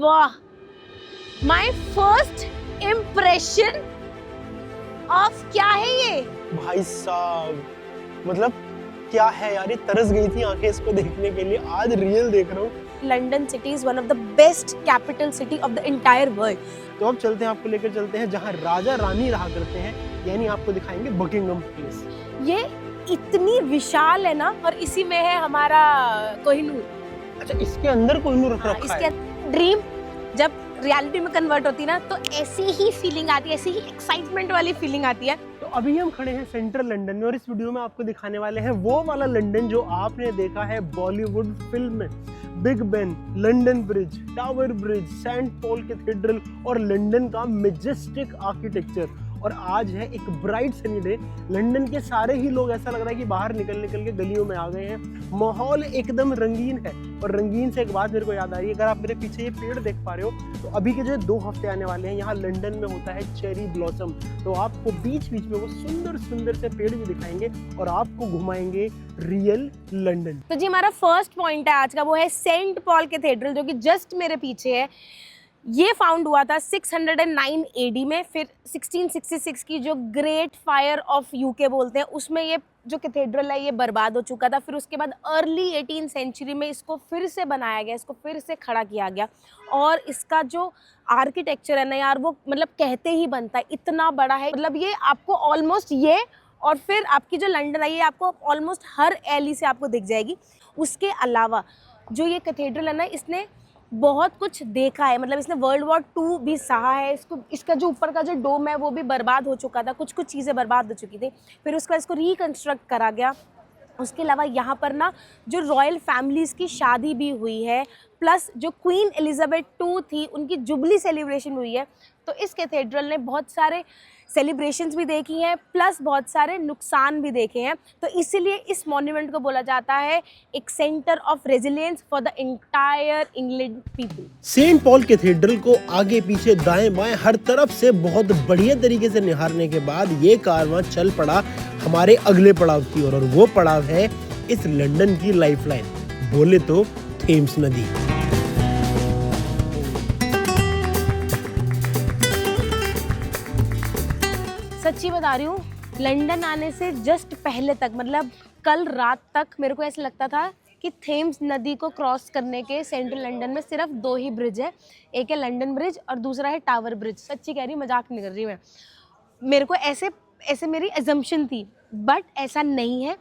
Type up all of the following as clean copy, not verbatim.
वाह, my first impression of क्या है ये भाई साहब, मतलब क्या है यार, ये तरस गई थी आंखें इसको देखने के लिए, आज रियल देख रहा हूँ। London city is one of the best capital city of the entire world. तो अब चलते हैं, आपको लेकर चलते हैं जहाँ राजा रानी रहा करते हैं, यानी आपको दिखाएंगे बकिंगम पैलेस। ये इतनी विशाल है ना, और इसी में है हमारा कोहिनूर। अच्छा, इसके अंदर कोहिनूर रख रखा इसके है। ड्रीम जब रियलिटी में कन्वर्ट होती है ना, तो ऐसी ही फीलिंग आती है, ऐसी ही एक्साइटमेंट वाली फीलिंग आती है। तो अभी हम खड़े हैं सेंट्रल लंदन में, और इस वीडियो में आपको दिखाने वाले हैं वो वाला लंदन जो आपने देखा है बॉलीवुड फिल्म में। Big Ben, London Bridge, Tower Bridge, Saint Paul cathedral और लंदन का मेजेस्टिक आर्किटेक्चर। और आज है एक ब्राइट सनी डे। लंदन के सारे ही लोग, ऐसा लग रहा है कि बाहर निकल के गलियों में आ गए हैं। माहौल एकदम रंगीन है। और रंगीन से एक बात मेरे को याद आ रही है, अगर आप मेरे पीछे ये पेड़ देख पा रहे हो, तो अभी के जो 2 हफ्ते आने वाले हैं, यहाँ लंदन में होता है चेरी ब्लॉसम। तो आपको बीच बीच में वो सुंदर सुंदर से पेड़ भी दिखाएंगे और आपको घुमाएंगे रियल लंदन। तो जी, हमारा फर्स्ट पॉइंट है आज का, वो है सेंट पॉल कैथेड्रल, जो कि जस्ट मेरे पीछे है। ये फाउंड हुआ था 609 एडी में। फिर 1666 की जो ग्रेट फायर ऑफ यूके बोलते हैं, उसमें ये जो कैथेड्रल है ये बर्बाद हो चुका था। फिर उसके बाद अर्ली 18 सेंचुरी में इसको फिर से बनाया गया, इसको फिर से खड़ा किया गया। और इसका जो आर्किटेक्चर है ना यार, वो मतलब कहते ही बनता है, इतना बड़ा है। मतलब ये आपको ऑलमोस्ट ये, और फिर आपकी जो लंदन है ये आपको ऑलमोस्ट हर एली से आपको दिख जाएगी। उसके अलावा जो ये कैथेड्रल है ना, इसने बहुत कुछ देखा है। मतलब इसने वर्ल्ड वॉर 2 भी सहा है। इसका जो ऊपर का जो डोम है वो भी बर्बाद हो चुका था, कुछ चीज़ें बर्बाद हो चुकी थी। फिर उसका इसको रिकंस्ट्रक्ट करा गया। उसके अलावा यहाँ पर ना जो रॉयल फैमिलीज़ की शादी भी हुई है, प्लस जो क्वीन एलिजाबेथ 2 थी उनकी जुबली सेलिब्रेशन हुई है। तो इस कैथेड्रल ने बहुत सारे सेलिब्रेशंस भी देखी हैं, प्लस बहुत सारे नुकसान भी देखे हैं। तो इसीलिए इस मॉन्यूमेंट को बोला जाता है एक centre of resilience for the entire England people. Saint Paul cathedral को आगे पीछे दाएं बाएं हर तरफ से बहुत बढ़िया तरीके से निहारने के बाद ये कारवां चल पड़ा हमारे अगले पड़ाव की ओर, और वो पड़ाव है इस लंदन की लाइफलाइन, बोले तो थेम्स नदी। सच्ची बता रही हूँ, लंदन आने से जस्ट पहले तक, मतलब कल रात तक, मेरे को ऐसा लगता था कि थेम्स नदी को क्रॉस करने के सेंट्रल लंदन में सिर्फ 2 ही ब्रिज है। एक है लंदन ब्रिज और दूसरा है टावर ब्रिज। सच्ची कह रही, मजाक नहीं कर रही मैं। मेरे को ऐसे मेरी अजम्पशन थी, बट ऐसा नहीं है।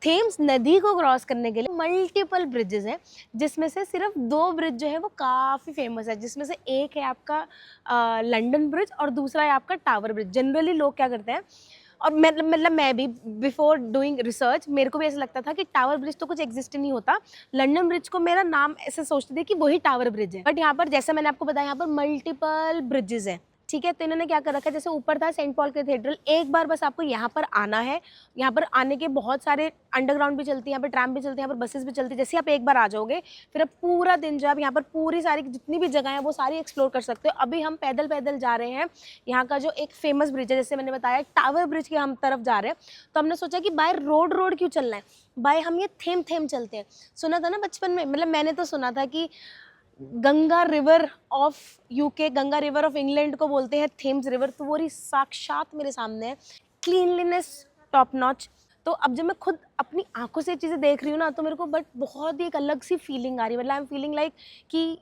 थेम्स नदी को क्रॉस करने के लिए मल्टीपल ब्रिजेस हैं, जिसमें से सिर्फ 2 ब्रिज जो है वो काफ़ी फेमस है। जिसमें से एक है आपका लंदन ब्रिज और दूसरा है आपका टावर ब्रिज। जनरली लोग क्या करते हैं, और मतलब मैं भी बिफोर डूइंग रिसर्च मेरे को भी ऐसा लगता था कि टावर ब्रिज तो कुछ एग्जिस्ट नहीं होता। लंदन ब्रिज को मेरा नाम ऐसे सोचते थे कि वही टावर ब्रिज है, बट यहाँ पर जैसा मैंने आपको बताया, यहाँ पर मल्टीपल ब्रिजेस हैं। ठीक है, तो इन्होंने क्या कर रखा है, जैसे ऊपर था सेंट पॉल कैथेड्रल, एक बार बस आपको यहाँ पर आना है। यहाँ पर आने के बहुत सारे अंडरग्राउंड भी चलती है, यहाँ पर ट्रैम भी चलती है, यहाँ पर बसेस भी चलती है। जैसे आप एक बार आ जाओगे, फिर आप पूरा दिन जो आप यहाँ पर पूरी सारी जितनी भी जगह है वो सारी एक्सप्लोर कर सकते हो। अभी हम पैदल पैदल जा रहे हैं। यहाँ का जो एक फेमस ब्रिज है, जैसे मैंने बताया, टावर ब्रिज के हम तरफ जा रहे हैं। तो हमने सोचा कि बाय रोड क्यों चलना है, बाय हम ये थेम चलते हैं। सुना था ना बचपन में, मतलब मैंने तो सुना था कि Ganga river of UK, Ganga river of England को बोलते हैं थेम्स रिवर। तो वो साक्षात मेरे सामने है, क्लीनलीनेस टॉप नॉच। तो अब जब मैं खुद अपनी आंखों से चीज़ें देख रही हूँ ना, तो मेरे को बट बहुत ही एक अलग सी फीलिंग आ रही है। मतलब आई एम फीलिंग लाइक कि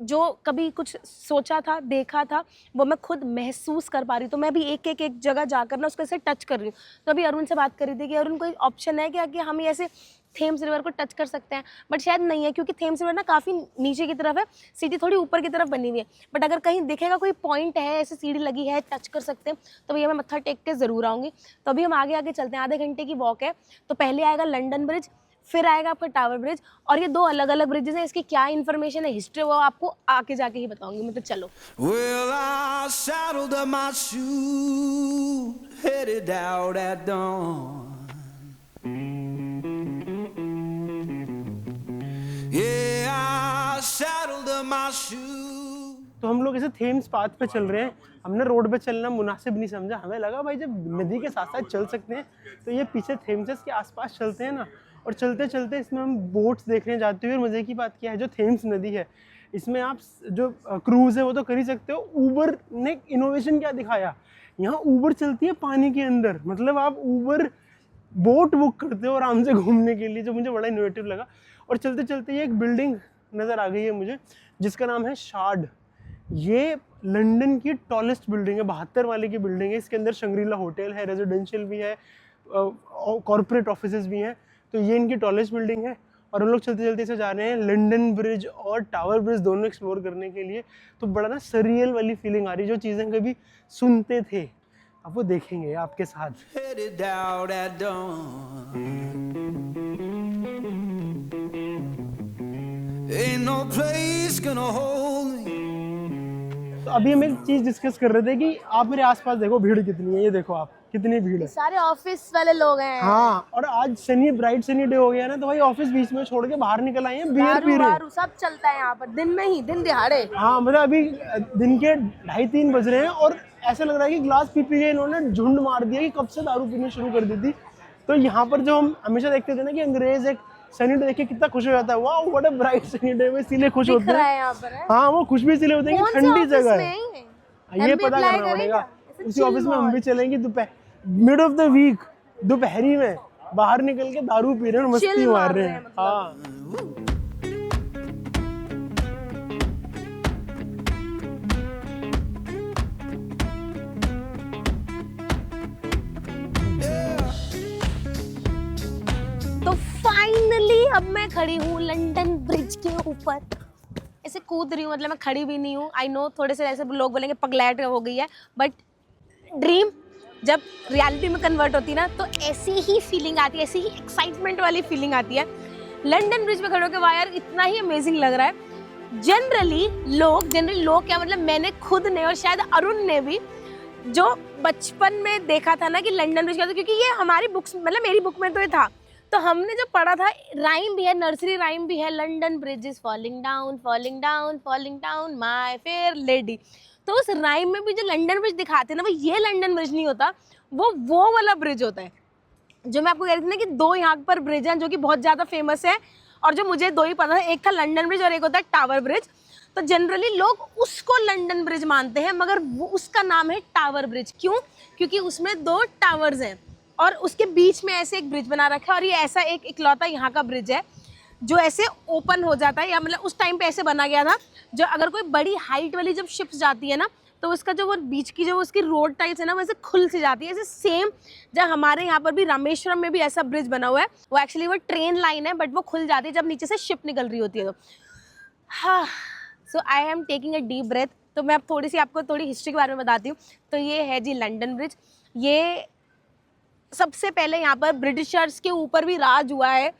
जो कभी कुछ सोचा था, देखा था, वो मैं खुद महसूस कर पा रही हूँ। तो मैं भी एक जगह जाकर ना उसको ऐसे टच कर रही हूँ। तो अभी अरुण से बात कर रही थी कि अरुण कोई ऑप्शन है क्या कि हम ये ऐसे थेम्स रिवर को टच कर सकते हैं, बट शायद नहीं है, क्योंकि थेम्स रिवर ना काफ़ी नीचे की तरफ है, सिटी थोड़ी ऊपर की तरफ बनी हुई है। बट अगर कहीं दिखेगा कोई पॉइंट है, ऐसे सीढ़ी लगी है, टच कर सकते हैं, तो भैया मैं मत्था टेक के ज़रूर आऊँगी। तो अभी हम आगे चलते हैं, आधे घंटे की वॉक है। तो पहले आएगा लंदन ब्रिज, फिर आएगा आपका टावर ब्रिज, और ये 2 अलग अलग ब्रिजेस हैं। इसकी क्या इन्फॉर्मेशन है, हिस्ट्री, वो आपको आके जाके ही बताऊंगी मैं। तो चलो। Well, I saddled up my shoe, headed out at dawn. Yeah, I saddled up my shoe. तो हम लोग ऐसे थेम्स पाथ पे चल रहे हैं। हमने रोड पे चलना मुनासिब नहीं समझा। हमें लगा भाई जब नदी के साथ साथ चल सकते हैं तो ये पीछे थेम्सेस के आसपास चलते हैं ना। और चलते चलते इसमें हम बोट्स देखने जाते हुए, और मज़े की बात क्या है, जो थेम्स नदी है इसमें आप जो क्रूज है वो तो कर ही सकते हो। ऊबर ने इनोवेशन क्या दिखाया, यहाँ ऊबर चलती है पानी के अंदर, मतलब आप ऊबर बोट बुक करते हो आराम से घूमने के लिए, जो मुझे बड़ा इनोवेटिव लगा। और चलते चलते ये एक बिल्डिंग नज़र आ गई है मुझे जिसका नाम है शार्ड। ये लंदन की टॉलेस्ट बिल्डिंग है, 72 वाले की बिल्डिंग है। इसके अंदर शंग्रीला होटल है, रेजिडेंशियल भी है, कॉर्पोरेट ऑफिसेज भी हैं। तो ये इनकी टॉलेस्ट बिल्डिंग है। और हम लोग चलते चलते से जा रहे हैं लंदन ब्रिज और टावर ब्रिज दोनों एक्सप्लोर करने के लिए। तो बड़ा ना सरियल वाली फीलिंग आ रही है, जो चीज़ें कभी सुनते थे अब वो देखेंगे आपके साथ। Headed out at dawn. Ain't no place gonna hold me. तो अभी हम एक चीज़ डिस्कस कर रहे थे कि आप मेरे आसपास देखो भीड़ कितनी है, ये देखो आप कितनी भीड़ है। सारे ऑफिस वाले लोग हैं। हाँ, और आज सनी ब्राइट सनी डे हो गया ना, तो भाई ऑफिस बीच में छोड़ के बाहर निकल आए हैं, बियर पी रहे हैं। सब चलता है यहाँ पर दिन में ही, दिन दिहाड़े। हाँ, मतलब अभी दिन के 2:30-3 बज रहे हैं और ऐसा लग रहा है कि ग्लास पी के इन्होंने झुंड मार दिया कि कब से दारू पीनी शुरू कर दी थी। तो यहाँ पर जो हम हमेशा देखते थे ना कि अंग्रेज एक सनी डे देख के कितना खुश हो जाता है, वाह what a bright sunny day, वो इसीलिए खुश होते हैं यहाँ पर है। हाँ, वो खुश भी इसलिए होते हैं कि ठंडी जगह है। ये पता करना पड़ेगा, उसी ऑफिस में हम भी चलेंगे। दोपहर मिड ऑफ द वीक दोपहरी में बाहर निकल के दारू पी रहे हैं, मस्ती मार रहे हैं। हाँ, तो फाइनली अब मैं खड़ी हूँ लंदन ब्रिज के ऊपर, ऐसे कूद रही हूँ, मतलब मैं खड़ी भी नहीं हूँ। आई नो थोड़े से ऐसे लोग बोलेंगे पगलैट हो गई है, बट ड्रीम जब रियलिटी में कन्वर्ट होती है ना, तो ऐसी ही फीलिंग आती है, ऐसी ही एक्साइटमेंट वाली फीलिंग आती है। लंदन ब्रिज पे खड़े होकर वाह यार इतना ही अमेजिंग लग रहा है। जनरली लोग क्या, मतलब मैंने खुद ने और शायद अरुण ने भी, जो बचपन में देखा था ना कि लंदन ब्रिज क्या था, क्योंकि ये हमारी बुक्स, मतलब मेरी बुक में तो ये था, तो हमने जो पढ़ा था, राइम भी है, नर्सरी राइम भी है, London bridge is falling down falling down falling down my fair lady. तो उस राइम में भी जो लंदन ब्रिज दिखाते हैं ना, वो ये लंदन ब्रिज नहीं होता, वो वाला ब्रिज होता है। जो मैं आपको कह रही थी ना कि दो यहाँ पर ब्रिज हैं जो कि बहुत ज़्यादा फेमस है, और जो मुझे दो ही पता था, एक था लंदन ब्रिज और एक होता है टावर ब्रिज। तो जनरली लोग उसको लंदन ब्रिज मानते हैं, मगर वो उसका नाम है टावर ब्रिज। क्यों? क्योंकि उसमें 2 टावर्स हैं और उसके बीच में ऐसे एक ब्रिज बना रखा है, और ये ऐसा एक इकलौता यहाँ का ब्रिज है जो ऐसे ओपन हो जाता है, या मतलब उस टाइम पे ऐसे बना गया था, जो अगर कोई बड़ी हाइट वाली जब शिप्स जाती है ना, तो उसका जो वो बीच की जो उसकी रोड टाइल्स है ना, वैसे खुल सी जाती है। ऐसे सेम जब हमारे यहाँ पर भी रामेश्वरम में भी ऐसा ब्रिज बना हुआ है, वो एक्चुअली वो ट्रेन लाइन है, बट वो खुल जाती है जब नीचे से शिप निकल रही होती है। तो हाँ, so I am taking a deep breath. तो मैं अब थोड़ी सी आपको थोड़ी हिस्ट्री के बारे में बताती हूँ। तो ये है जी लंदन ब्रिज। ये सबसे पहले यहाँ पर ब्रिटिशर्स के ऊपर भी राज हुआ है।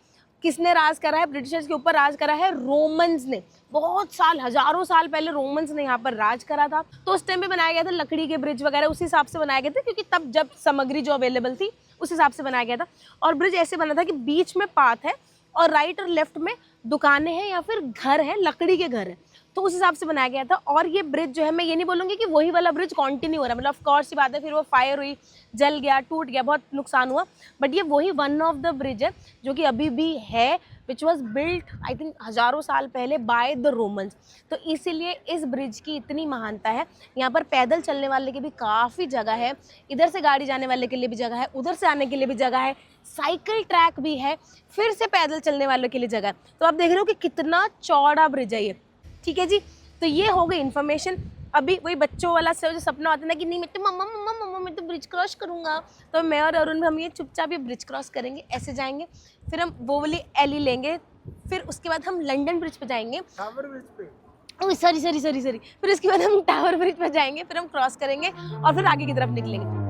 किसने राज करा है? ब्रिटिशर्स के ऊपर राज करा है रोमन्स ने। बहुत साल, हजारों साल पहले रोमन्स ने यहाँ पर राज करा था। तो उस टाइम पे बनाया गया था लकड़ी के ब्रिज वगैरह, उस हिसाब से बनाया गया था, क्योंकि तब जब सामग्री जो अवेलेबल थी उस हिसाब से बनाया गया था। और ब्रिज ऐसे बना था कि बीच में पाथ है और राइट और लेफ्ट में दुकानें हैं या फिर घर है, लकड़ी के घर है, तो उस हिसाब से बनाया गया था। और ये ब्रिज जो है, मैं ये नहीं बोलूँगी कि वही वाला ब्रिज कंटिन्यू हो रहा है, मतलब ऑफ कोर्स सी बात है, फिर वो फायर हुई, जल गया, टूट गया, बहुत नुकसान हुआ, बट ये वही वन ऑफ द ब्रिज है जो कि अभी भी है, which was built I think हज़ारों साल पहले बाय द रोमन्स। तो इसीलिए इस ब्रिज की इतनी महानता है। यहाँ पर पैदल चलने वाले की भी काफ़ी जगह है, इधर से गाड़ी जाने वाले के लिए भी जगह है, उधर से आने के लिए भी जगह है, साइकिल ट्रैक भी है, फिर से पैदल चलने वालों के लिए जगह है। तो आप देख रहे हो कि कितना चौड़ा ब्रिज है ये। ठीक है जी, तो ये हो गई इन्फॉर्मेशन। अभी वही बच्चों वाला से जो सपना आता है ना कि नहीं मैं तो मम्मा मम्मा मम्मा मैं तो ब्रिज क्रॉस करूँगा, तो मैं और अरुण हम ये चुपचाप ये ब्रिज क्रॉस करेंगे, ऐसे जाएंगे, फिर हम वो वाली एली लेंगे, फिर उसके बाद हम लंदन ब्रिज पे जाएंगे, टावर ब्रिज पे, ओह सॉरी, फिर उसके बाद हम टावर ब्रिज पे जाएंगे, फिर हम क्रॉस करेंगे और फिर आगे की तरफ निकलेंगे।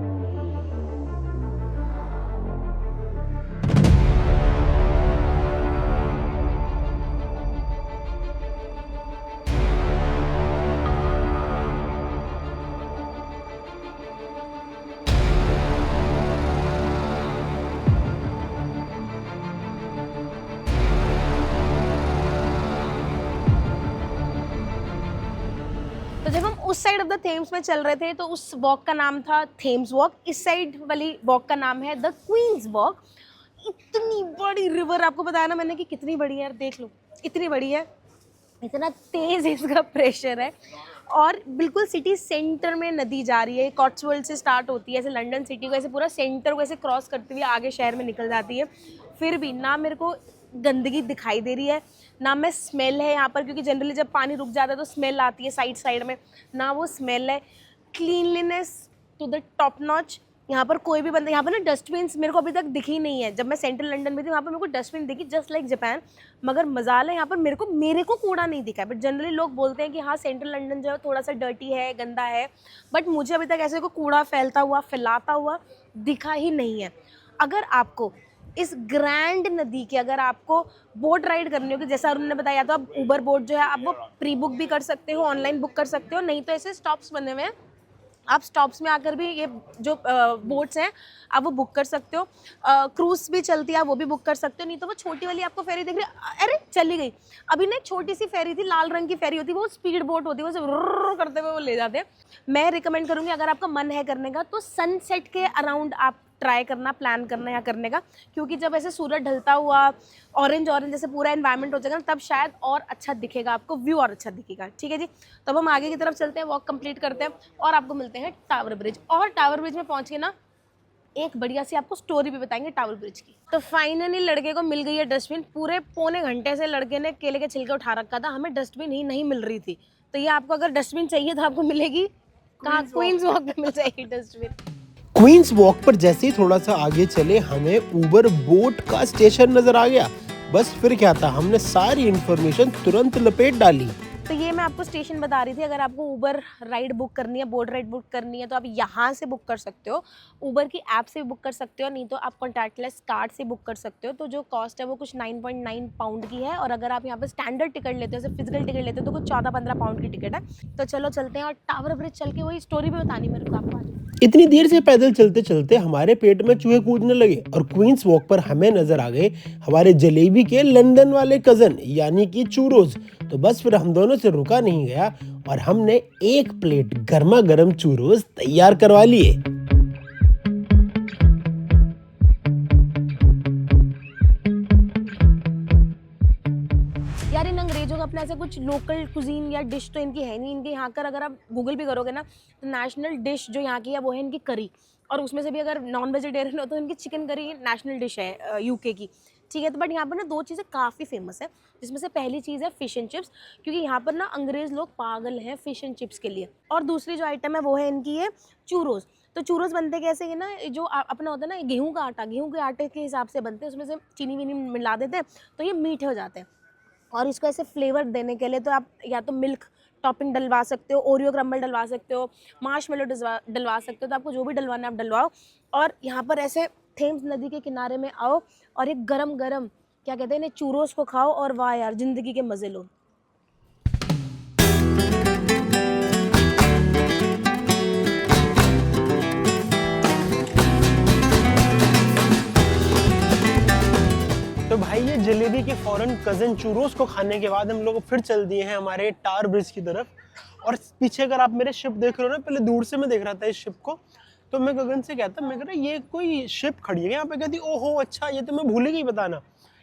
तो जब हम उस साइड ऑफ द थेम्स में चल रहे थे, तो उस वॉक का नाम था थेम्स वॉक, इस साइड वाली वॉक का नाम है द क्वींस वॉक। इतनी बड़ी रिवर, आपको बताया ना मैंने कि कितनी बड़ी है यार, देख लो इतनी बड़ी है। इतना तेज इसका प्रेशर है। और बिल्कुल सिटी सेंटर में नदी जा रही है, कॉट्सवोल्ड से स्टार्ट होती है, ऐसे लंदन सिटी को ऐसे पूरा सेंटर को ऐसे क्रॉस करती हुई आगे शहर में निकल जाती है। फिर भी ना मेरे को गंदगी दिखाई दे रही है, ना मैं स्मेल है यहाँ पर, क्योंकि जनरली जब पानी रुक जाता है तो स्मेल आती है साइड साइड में, ना वो स्मेल है। Cleanliness to the top notch. यहाँ पर कोई भी बंदा, यहाँ पर ना डस्टबिन मेरे को अभी तक दिखी नहीं है। जब मैं सेंट्रल लंदन में थी वहाँ पर मेरे को डस्टबिन दिखी जस्ट लाइक जापान, मगर मजाल है यहाँ पर मेरे को कूड़ा नहीं दिखा है। बट जनरली लोग बोलते हैं कि हाँ सेंट्रल लंदन जो है थोड़ा सा डर्टी है, गंदा है, बट मुझे अभी तक ऐसे को कूड़ा फैलाता हुआ दिखा ही नहीं है। अगर आपको इस ग्रैंड नदी के, अगर आपको बोट राइड करनी होगी जैसा उन्होंने बताया, तो आप ऊबर बोट जो है आप वो प्री बुक भी कर सकते हो, ऑनलाइन बुक कर सकते हो, नहीं तो ऐसे स्टॉप्स बने हुए हैं, आप स्टॉप्स में आकर भी ये जो बोट्स हैं आप वो बुक कर सकते हो। क्रूज भी चलती है, आप वो भी बुक कर सकते हो। नहीं तो वो छोटी वाली आपको फेरी दिख रही है, अरे चली गई। अभी ना एक छोटी सी फेरी थी, लाल रंग की फेरी होती है, वो स्पीड बोट होती है, वो सब करते हुए वो ले जाते हैं। मैं रिकमेंड करूँगी अगर आपका मन है करने का तो सनसेट के अराउंड आप ट्राई करना, प्लान करना यहाँ करने का, क्योंकि जब ऐसे सूरज ढलता हुआ ऑरेंज जैसे पूरा एनवायरनमेंट हो जाएगा ना, तब शायद और अच्छा दिखेगा आपको, व्यू और अच्छा दिखेगा। ठीक है जी, तब हम आगे की तरफ चलते हैं, वॉक कंप्लीट करते हैं और आपको मिलते हैं टावर ब्रिज। और टावर ब्रिज में पहुँच के ना एक बढ़िया सी आपको स्टोरी भी बताएंगे टावर ब्रिज की। तो फाइनली लड़के को मिल गई है डस्टबिन। पूरे पौने घंटे से लड़के ने केले के छिलके उठा रखा था, हमें डस्टबिन ही नहीं मिल रही थी। तो ये आपको अगर डस्टबिन चाहिए तो आपको मिलेगी कहाँ? क्वींस वॉक पे मिल जाएगी डस्टबिन। क्वींस वॉक पर जैसे ही थोड़ा सा आगे चले हमें ऊबर बोट का स्टेशन नजर आ गया। बस फिर क्या था, हमने सारी इन्फॉर्मेशन तुरंत लपेट डाली। तो ये मैं आपको स्टेशन बता रही थी। अगर आपको ऊबर राइड बुक करनी है, बोट राइड बुक करनी है, तो आप यहाँ से बुक कर सकते हो। ऊबर की ऐप से भी बुक कर सकते हो, नहीं तो आप कॉन्टैक्टलेस कार्ड से बुक कर सकते हो। तो जो कॉस्ट है वो कुछ 9.9 पाउंड की है। और अगर आप यहाँ पर स्टैंडर्ड टिकट लेते हो, जैसे फिजिकल टिकट लेते हो, तो कुछ 14-15 पाउंड की टिकट है। तो चलो चलते हैं और टावर ब्रिज चल के वही स्टोरी भी बतानी मेरे को आपको। इतनी देर से पैदल चलते चलते हमारे पेट में चूहे कूदने लगे और क्वींस वॉक पर हमें नजर आ गए हमारे जलेबी के लंदन वाले कजन यानी कि चूरोज। तो बस फिर हम दोनों से रुका नहीं गया और हमने एक प्लेट गर्मा गर्म चूरोज तैयार करवा लिए। यार इन अंग्रेजों का अपना ऐसा कुछ लोकल कुजीन या डिश तो इनकी है नहीं। इनके यहाँ कर अगर आप गूगल भी करोगे ना तो नेशनल डिश जो यहाँ की है वो है इनकी करी। और उसमें से भी अगर नॉन वेजिटेरियन हो तो इनकी चिकन करी नेशनल डिश है यूके की। ठीक है, तो बट यहाँ पर ना दो चीज़ें काफ़ी फेमस है, जिसमें से पहली चीज़ है फ़िश एंड चिप्स, क्योंकि यहाँ पर ना अंग्रेज़ लोग पागल हैं फ़िश एंड चिप्स के लिए। और दूसरी जो आइटम है वो है इनकी है चूरोज। तो चूरोज बनते कैसे है ना, जो अपना होता है ना गेहूँ का आटा, गेहूँ के आटे के हिसाब से बनते हैं, उसमें से चीनी वीनी मिला देते हैं तो ये मीठे हो जाते हैं। और इसको ऐसे फ्लेवर देने के लिए तो आप या तो मिल्क टॉपिंग डलवा सकते हो, ओरियो क्रम्बल डलवा सकते हो, मार्शमेलो डलवा सकते हो। तो आपको जो भी डलवाना है आप डलवाओ। और यहाँ पर ऐसे थेम्स नदी के किनारे में आओ और एक गरम गरम क्या कहते हैं इन्हें चूरोस को खाओ और वाह यार ज़िंदगी के मज़े लो। तो भाई ये जलेबी के फौरन कजन चूरोस को खाने के बाद हम लोग फिर चल दिए हैं हमारे टावर ब्रिज की तरफ। और पीछे अगर आप मेरे शिप देख रहे हो ना, पहले दूर से मैं देख रहा था इस शिप को, तो मैं गगन से कहता, मैं कह रहा ये कोई शिप खड़ी है यहाँ पे। कहती ओहो अच्छा, ये तो मैं भूल ही गई बताना,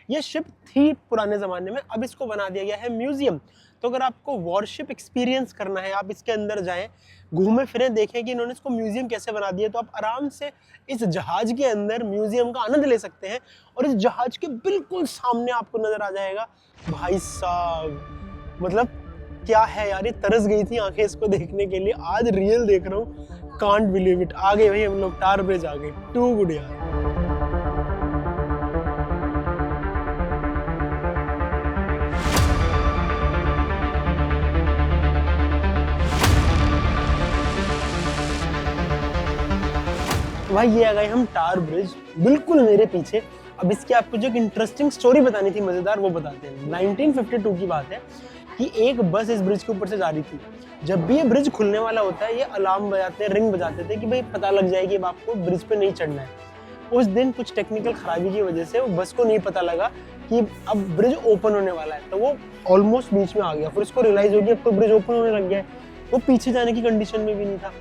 ये शिप थी पुराने ज़माने में, अब इसको बना दिया गया है म्यूजियम। तो अगर आपको वॉरशिप एक्सपीरियंस करना है, आप इसके अंदर जाएं, घूमें फिरें, देखें कि इन्होंने इसको म्यूजियम कैसे बना दिया, तो आप आराम से इस जहाज के अंदर म्यूजियम का आनंद ले सकते हैं। और इस जहाज के बिल्कुल सामने आपको नजर आ जाएगा, भाई साहब मतलब क्या है यार, ये तरस गई थी आंखें इसको देखने के लिए। आज रियल देख रहा हूँ, कांट बिलीव इट। आ गए भाई हम लोग, टावर ब्रिज आ गए, टू गुड यार। भाई ये आ गए हम टावर ब्रिज, बिल्कुल मेरे पीछे। अब इसकी आपको जो एक इंटरेस्टिंग स्टोरी बतानी थी मजेदार, वो बताते हैं। 1952 की बात है कि एक बस इस ब्रिज के ऊपर से जा रही थी। जब भी ये ब्रिज खुलने वाला होता है, ये अलार्म बजाते हैं, रिंग बजाते थे कि भाई पता लग जाए कि अब आपको ब्रिज पे नहीं चढ़ना है। उस दिन कुछ टेक्निकल खराबी की वजह से वो बस को नहीं पता लगा कि अब ब्रिज ओपन होने वाला है, तो वो ऑलमोस्ट बीच में आ गया। फिर उसको रियलाइज हो गया अब तो ब्रिज ओपन होने लग गया है, वो पीछे जाने की कंडीशन में भी नहीं था।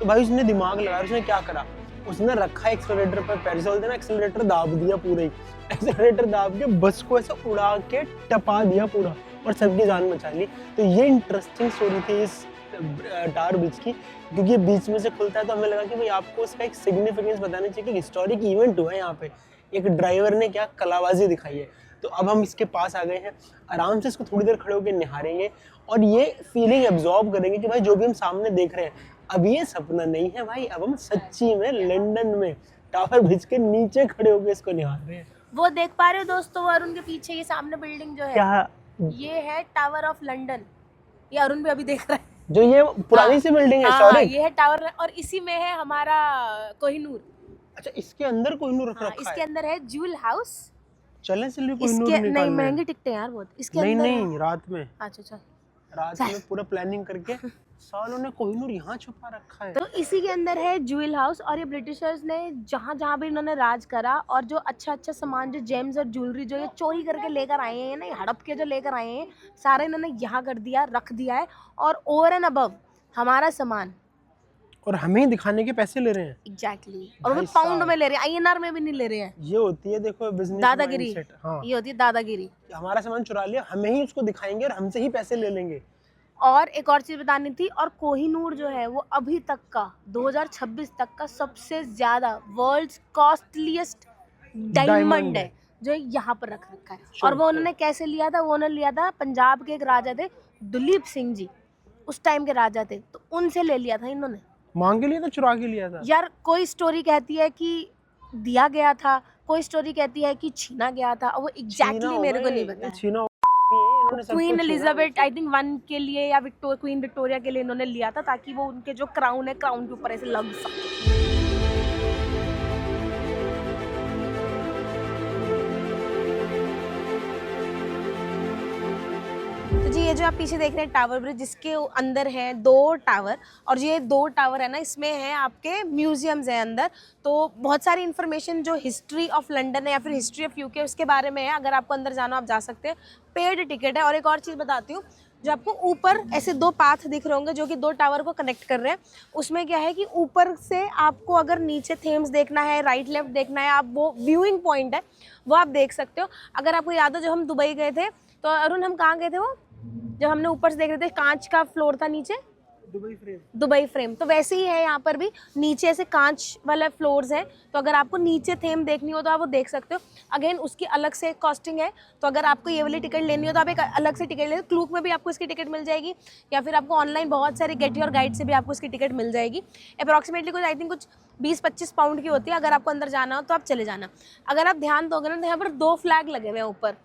तो भाई उसने दिमाग लगाया, उसने क्या करा, उसने रखा एक्सेलरेटर पर, पैर से बोलते ना एक्सेलरेटर दाब दिया पूरा ही। एक्सेलरेटर दाब के बस को ऐसा उड़ा के टपा दिया पूरा। और सबकी जान बचा ली। तो ये इंटरेस्टिंग स्टोरी थी इस टावर ब्रिज की, क्योंकि ये बीच में से खुलता है तो हमें लगा कि भाई आपको उसका एक सिग्निफिकेंस बताना चाहिए कि हिस्टोरिक इवेंट हुआ है यहाँ पे, एक ड्राइवर ने क्या कलाबाजी दिखाई है। तो अब हम इसके पास आ गए हैं, आराम से इसको थोड़ी देर खड़े होकर निहारेंगे और ये फीलिंग एब्जॉर्ब करेंगे कि भाई जो भी हम सामने देख रहे हैं अब ये सपना नहीं है भाई, अब हम सच्ची में लंदन में टावर ब्रिज के नीचे खड़े होकर इसको निहार रहे हैं। वो देख पा रहे हो दोस्तों, वो अरुण के पीछे ये सामने बिल्डिंग जो है, क्या ये है टावर ऑफ लंदन। ये अरुण भी अभी देख रहा है, जो ये पुरानी सी बिल्डिंग है, हाँ, ये है टावर, और इसी में है हमारा कोहिनूर। अच्छा, इसके अंदर कोहिनूर रखा है? इसके अंदर है ज्यूल हाउस। चले चलिए कोहिनूर इसके निकालने। नहीं, महंगी टिकटें यार बहुत इसके नहीं अंदर। नहीं, रात में। अच्छा, रात में पूरा प्लानिंग करके सालों ने कोहिनूर यहाँ छुपा रखा है। तो इसी के अंदर है ज्यूल हाउस, और ये ब्रिटिशर्स ने जहाँ जहाँ भी इन्होंने राज करा, और जो अच्छा अच्छा सामान, जो जेम्स और ज्वेलरी जो ये चोरी करके लेकर आए हैं ना, ये हड़प के जो लेकर आए हैं, सारे इन्होंने यहाँ कर दिया, रख दिया है। और ओवर एंड अबव हमारा सामान, और हमें ही दिखाने के पैसे ले रहे हैं। एग्जैक्टली, और वो पाउंड में ले रहे हैं, INR में भी नहीं ले रहे हैं। ये होती है देखो बिजनेस दादागिरी। हाँ, ये होती है दादागिरी। हमारा सामान चुरा लिया, हमें ही उसको दिखाएंगे और हमसे ही पैसे ले लेंगे। और एक और चीज़ बतानी थी, और कोहिनूर जो है वो अभी तक का 2026 तक का सबसे ज़्यादा वर्ल्ड्स कॉस्टलीस्ट डायमंड है जो यहाँ पर रख रखा है। और वो उन्होंने कैसे लिया था? वो उन्होंने लिया था, पंजाब के एक राजा थे दुलीप सिंह जी, उस टाइम के राजा थे, तो उनसे ले लिया था इन्होंने। मांग के लिया था, चुरा के लिया था? यार कोई स्टोरी कहती है कि दिया गया था, कोई स्टोरी कहती है कि छीना गया था, वो एग्जैक्टली मेरे को नहीं पता। क्वीन एलिजाबेथ आई थिंक 1 के लिए या क्वीन विक्टोरिया के लिए इन्होंने लिया था, ताकि वो उनके जो क्राउन है, क्राउन के ऊपर ऐसे लग सके। तो जी ये जो आप पीछे देख रहे हैं टावर ब्रिज, जिसके अंदर है 2 टावर, और ये 2 टावर है ना, इसमें है आपके म्यूजियम्स है अंदर। तो बहुत सारी इन्फॉर्मेशन जो हिस्ट्री ऑफ लंदन है या फिर हिस्ट्री ऑफ यूके उसके बारे में है। अगर आपको अंदर जाना आप जा सकते हैं, पेड टिकट है। और एक और चीज़ बताती हूँ, जो आपको ऊपर ऐसे 2 पाथ दिख रहे होंगे जो कि 2 टावर को कनेक्ट कर रहे हैं, उसमें क्या है कि ऊपर से आपको अगर नीचे थेम्स देखना है, राइट लेफ्ट देखना है, आप वो व्यूइंग पॉइंट है वो आप देख सकते हो। अगर आपको याद हो, जब हम दुबई गए थे तो अरुण, हम कहाँ गए थे वो, जब हमने ऊपर से देख रहे थे, कांच का फ्लोर था नीचे, दुबई फ्रेम। तो वैसे ही है यहाँ पर भी, नीचे ऐसे कांच वाला फ्लोर्स हैं। तो अगर आपको नीचे थेम देखनी हो तो आप वो देख सकते हो। अगेन उसकी अलग से कॉस्टिंग है, तो अगर आपको ये वाली टिकट लेनी हो तो आप एक अलग से टिकट ले। क्लूक में भी आपको इसकी टिकट मिल जाएगी, या फिर आपको ऑनलाइन बहुत सारी गेट योर गाइड से भी आपको इसकी टिकट मिल जाएगी। अप्रॉक्सीमेटली कुछ आई थिंक कुछ 20-25 पाउंड की होती है। अगर आपको अंदर जाना हो तो आप चले जाना। अगर आप ध्यान दोगे ना तो यहाँ पर 2 फ्लैग लगे हुए हैं ऊपर।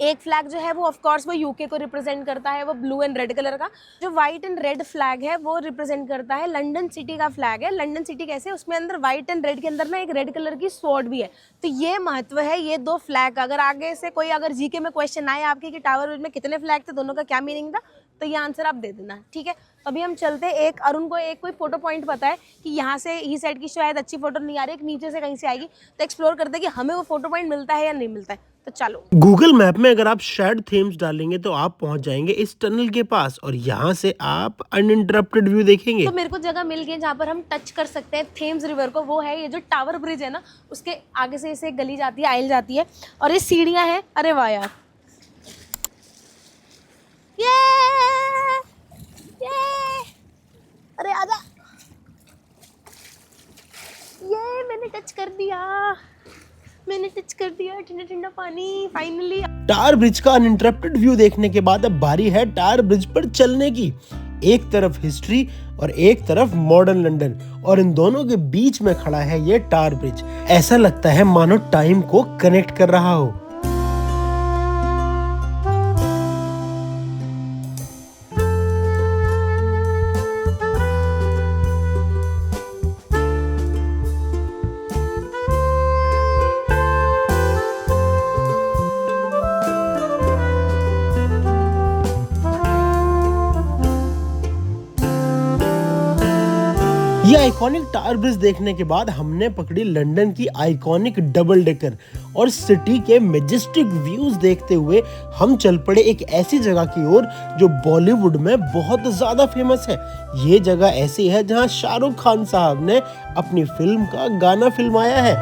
एक फ्लैग जो है वो ऑफ कोर्स वो यूके को रिप्रेजेंट करता है, वो ब्लू एंड रेड कलर का। जो वाइट एंड रेड फ्लैग है वो रिप्रेजेंट करता है लंदन सिटी का फ्लैग है। लंदन सिटी कैसे, उसमें अंदर वाइट एंड रेड के अंदर ना एक रेड कलर की स्वॉर्ड भी है। तो ये महत्व है ये 2 फ्लैग का। अगर आगे से कोई अगर जीके में क्वेश्चन आए आपके कि टावर ब्रिज में कितने फ्लैग थे, दोनों का क्या मीनिंग था, तो ये आंसर आप दे देना, ठीक है। तो अभी हम चलते हैं। एक अरुण को एक कोई फोटो पॉइंट पता है कि यहाँ से ई साइड की शायद अच्छी फोटो नहीं आ रही, एक नीचे से कहीं से आएगी, तो एक्सप्लोर करते हैं कि हमें वो फोटो पॉइंट मिलता है या नहीं मिलता है। तो चलो, गूगल मैप में अगर आप शेड थेम्स डालेंगे तो आप पहुंच जाएंगे इस टनल के पास, और यहाँ से आप अनइंटरप्टेड व्यू देखेंगे। तो मेरे को जगह मिल गई जहाँ पर हम टच कर सकते हैं थेम्स रिवर को। वो है ये जो टावर ब्रिज है ना, उसके आगे से इसे गली जाती है, आइल जाती है, और ये सीढ़ियाँ हैं। अरे वाह यार, अरे आजा, ये मैंने टच कर दिया, ठंडा ठंडा पानी फाइनली। टावर ब्रिज का अनइंटरप्टेड व्यू देखने के बाद अब बारी है टावर ब्रिज पर चलने की। एक तरफ हिस्ट्री और एक तरफ मॉडर्न लंदन, और इन दोनों के बीच में खड़ा है ये टावर ब्रिज। ऐसा लगता है मानो टाइम को कनेक्ट कर रहा हो। ये आइकॉनिक टावर ब्रिज देखने के बाद हमने पकड़ी लंदन की आइकॉनिक डबल डेकर, और सिटी के मैजेस्टिक व्यूज देखते हुए हम चल पड़े एक ऐसी जगह की ओर जो बॉलीवुड में बहुत ज्यादा फेमस है। ये जगह ऐसी है जहां शाहरुख खान साहब ने अपनी फिल्म का गाना फिल्माया है।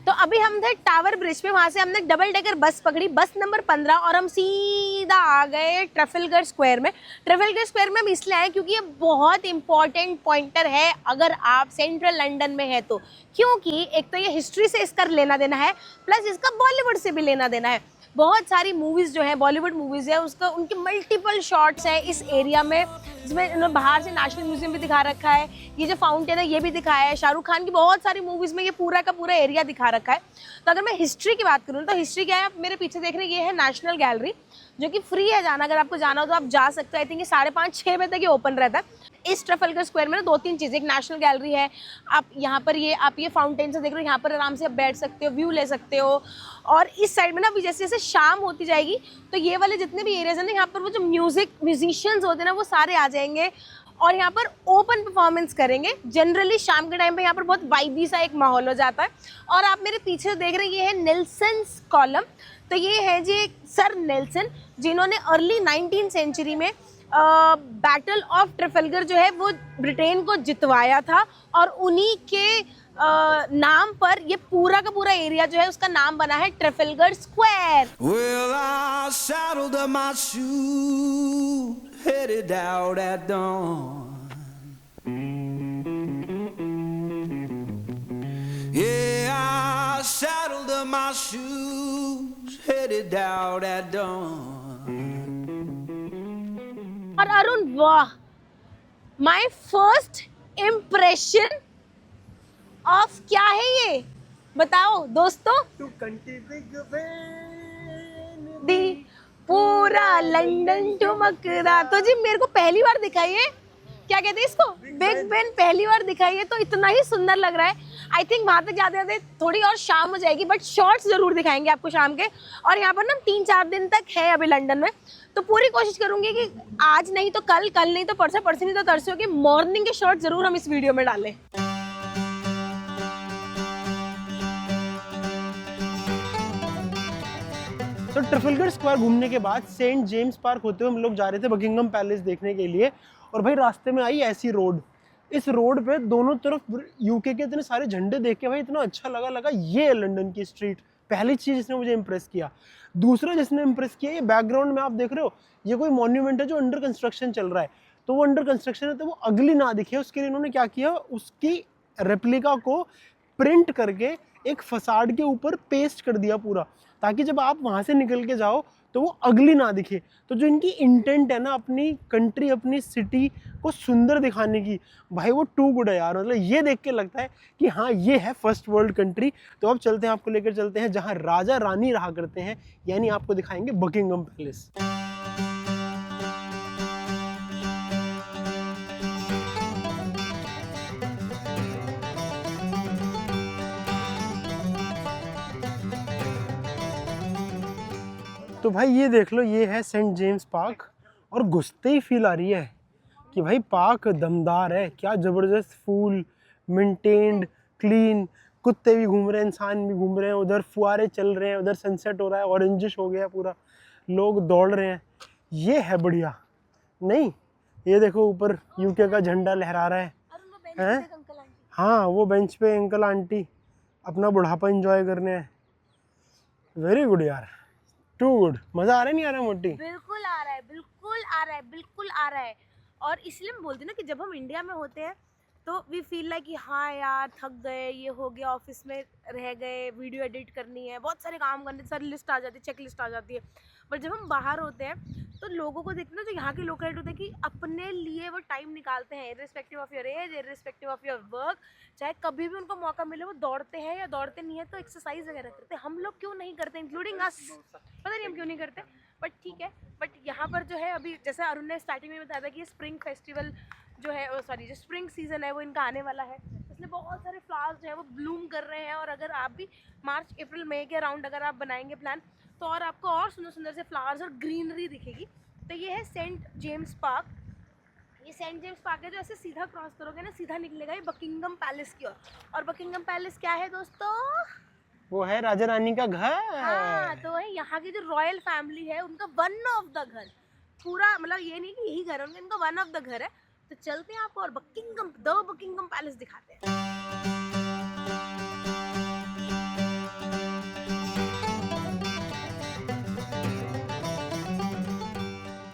तो अभी हम थे टावर ब्रिज पे, वहां से हमने डबल डेकर बस पकड़ी, बस नंबर 15, और हम सीधा आ गए ट्रफलगर स्क्वायर में। ट्रफलगर स्क्वायर में हम इसलिए आए क्योंकि ये बहुत इंपॉर्टेंट पॉइंटर है अगर आप सेंट्रल लंदन में है तो, क्योंकि एक तो ये हिस्ट्री से इसका लेना देना है, प्लस इसका बॉलीवुड से भी लेना देना है। बहुत सारी मूवीज़ जो है, बॉलीवुड मूवीज़ है, उसका उनके मल्टीपल शॉट्स हैं इस एरिया में, जिसमें उन्होंने बाहर से नेशनल म्यूजियम भी दिखा रखा है, ये जो फाउंटेन है ये भी दिखाया है, शाहरुख खान की बहुत सारी मूवीज़ में ये पूरा का पूरा एरिया दिखा रखा है। तो अगर मैं हिस्ट्री की बात करूँ तो हिस्ट्री क्या है, आप मेरे पीछे देख रहे हैं, ये है नेशनल गैलरी, जो कि फ्री है जाना, अगर आपको जाना हो तो आप जा सकते हो। आई थिंक ये 5:30-6 बजे तक ये ओपन रहता है। इस ट्रफलगर स्क्वायर में ना 2-3 चीज़ें, एक नेशनल गैलरी है, आप यहाँ पर ये फाउंटेन से देख रहे हो, यहाँ पर आराम से आप बैठ सकते हो, व्यू ले सकते हो। और इस साइड में ना अभी जैसे जैसे शाम होती जाएगी तो ये वाले जितने भी एरियाज हैं ना, यहाँ पर वो जो म्यूजिशियंस होते हैं ना वो सारे आ जाएंगे और यहाँ पर ओपन परफॉर्मेंस करेंगे। जनरली शाम के टाइम पे यहाँ पर बहुत वाइबी सा एक माहौल हो जाता है। और आप मेरे पीछे देख रहे हैं, ये है नेल्सन्स कॉलम। तो ये है जी सर नेल्सन, जिन्होंने अर्ली 19th सेंचुरी में बैटल ऑफ ट्रफलगर जो है वो ब्रिटेन को जितवाया था, और उन्हीं के नाम पर ये पूरा का पूरा एरिया जो है उसका नाम बना है Trafalgar square. Well, I saddled up my shoes, headed out at dawn. Yeah, I saddled up my shoes, headed out at dawn. और अरुण, वाह, माय फर्स्ट इम्प्रेशन ऑफ क्या है ये बताओ दोस्तों। दी पूरा लंदन ठुमकदा। तो जी मेरे को पहली बार दिखाई है, क्या कहते हैं इसको, बिग बेन पहली बार दिखाई है, तो इतना ही सुंदर लग रहा है। आई थिंक वहां तक जाते जाते थोड़ी और शाम हो जाएगी, बट शॉर्ट्स जरूर दिखाएंगे आपको शाम के। और यहाँ पर ना 3-4 दिन तक है अभी लंदन में, तो पूरी कोशिश करूंगी कि आज नहीं तो कल, कल नहीं तो परसों, परसों नहीं तो तरसों की मॉर्निंग के शॉर्ट जरूर हम इस वीडियो में डालें। तो ट्रफलगर स्क्वायर घूमने के बाद सेंट जेम्स पार्क होते हुए हम लोग जा रहे थे बकिंगम पैलेस देखने के लिए। और भाई रास्ते में आई ऐसी रोड, इस रोड पे दोनों तरफ यूके के इतने सारे झंडे देख के भाई इतना अच्छा लगा ये है लंदन की स्ट्रीट। पहली चीज़ जिसने मुझे इम्प्रेस किया। दूसरा जिसने इम्प्रेस किया, ये बैकग्राउंड में आप देख रहे हो, ये कोई मॉन्यूमेंट है जो अंडर कंस्ट्रक्शन चल रहा है। तो वो अंडर कंस्ट्रक्शन है तो वो अगली ना दिखे, उसके लिए इन्होंने क्या किया, उसकी रेप्लिका को प्रिंट करके एक फसाड के ऊपर पेस्ट कर दिया पूरा, ताकि जब आप वहाँ से निकल के जाओ तो वो अगली ना दिखे। तो जो इनकी इंटेंट है ना अपनी कंट्री, अपनी सिटी को सुंदर दिखाने की, भाई वो टू गुड है यार। मतलब ये देख के लगता है कि हाँ ये है फर्स्ट वर्ल्ड कंट्री। तो अब चलते हैं, आपको लेकर चलते हैं जहाँ राजा रानी रहा करते हैं, यानी आपको दिखाएंगे बकिंगम पैलेस। तो भाई ये देख लो, ये है सेंट जेम्स पार्क, और घुसते ही फील आ रही है कि भाई पार्क दमदार है। क्या ज़बरदस्त फूल, मेंटेन्ड, क्लीन, कुत्ते भी घूम रहे हैं, इंसान भी घूम रहे हैं, उधर फुआरे चल रहे हैं, उधर सनसेट हो रहा है, ऑरेंजिश हो गया पूरा, लोग दौड़ रहे हैं। ये है बढ़िया नहीं? ये देखो ऊपर यूके का झंडा लहरा रहा है? हाँ, वो बेंच पे अंकल आंटी अपना बुढ़ापा एंजॉय करने हैं। वेरी गुड यार, टू गुड। मजा आ रहा है नहीं आ रहा मोटी? बिल्कुल आ रहा है, बिल्कुल आ रहा है, बिल्कुल आ रहा है। और इसलिए मैं बोलती हूँ ना कि जब हम इंडिया में होते हैं तो वी फील लाइक कि हाँ यार थक गए, ये हो गया, ऑफिस में रह गए, वीडियो एडिट करनी है, बहुत सारे काम करने, सारी लिस्ट आ जाती है, चेक लिस्ट आ जाती है। पर जब हम बाहर होते हैं तो लोगों को देखते हैं, जो यहाँ के लोग होते हैं कि अपने लिए वो टाइम निकालते हैं, irrespective of your age, irrespective of your work, चाहे कभी भी उनको मौका मिले वो दौड़ते हैं, या दौड़ते नहीं है तो एक्सरसाइज वगैरह करते हैं। हम लोग क्यों नहीं करते, इंक्लूडिंग अस, पता नहीं हम क्यों नहीं करते, बट ठीक है। बट यहाँ पर जो है अभी जैसे अरुण ने स्टार्टिंग में बताया था कि स्प्रिंग फेस्टिवल जो है, सॉरी जो स्प्रिंग सीजन है वो इनका आने वाला है, इसलिए बहुत सारे फ्लावर्स जो है वो ब्लूम कर रहे हैं। और अगर आप भी मार्च अप्रैल मई के अराउंड अगर आप बनाएंगे प्लान तो और आपको और सुंदर सुंदर से फ्लावर्स और ग्रीनरी दिखेगी। तो ये है सेंट जेम्स पार्क। ये सेंट जेम्स पार्क है जो ऐसे सीधा क्रॉस करोगे ना, सीधा निकलेगा ये बकिंगम पैलेस की ओर। और बकिंगम पैलेस क्या है दोस्तों? वो है राजा रानी का घर। हाँ, तो है यहाँ की जो रॉयल फैमिली है उनका वन ऑफ द घर, पूरा मतलब ये नहीं कि यही घर है उनका, इनका वन ऑफ द घर है। तो चलते हैं आपको और बकिंगम पैलेस दिखाते हैं।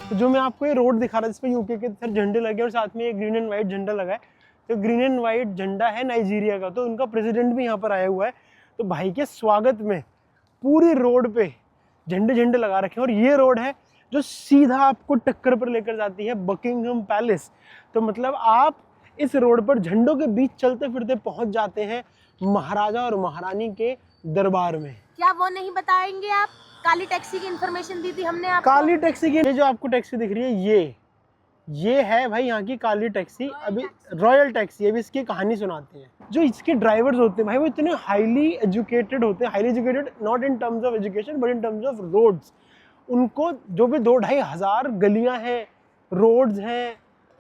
तो जो मैं आपको ये रोड दिखा रहा था, इस पे यूके के सर झंडे लगे और साथ में ये ग्रीन एंड वाइट झंडा लगा है। तो ग्रीन एंड वाइट झंडा है नाइजीरिया का, तो उनका प्रेसिडेंट भी यहाँ पर आया हुआ है। तो भाई के स्वागत में पूरी रोड पे झंडे लगा रखे हैं। और ये रोड है जो सीधा आपको टक्कर पर लेकर जाती है बकिंगहम पैलेस। तो मतलब आप इस रोड पर झंडों के बीच चलते फिरते पहुंच जाते हैं महाराजा और महारानी के दरबार में। क्या वो नहीं बताएंगे आप? काली टैक्सी की इंफॉर्मेशन दी थी हमने आपको। काली टैक्सी की, ये जो आपको टैक्सी दिख रही है ये है भाई यहाँ की काली टैक्सी, अभी रॉयल टैक्सी। अभी इसकी कहानी सुनाते हैं। जो इसके ड्राइवर्स होते हैं भाई वो इतने हाईली एजुकेटेड होते हैं, highly educated not in terms of education but in terms of roads. उनको जो भी 2-2.5 हज़ार गलियां हैं, रोड्स हैं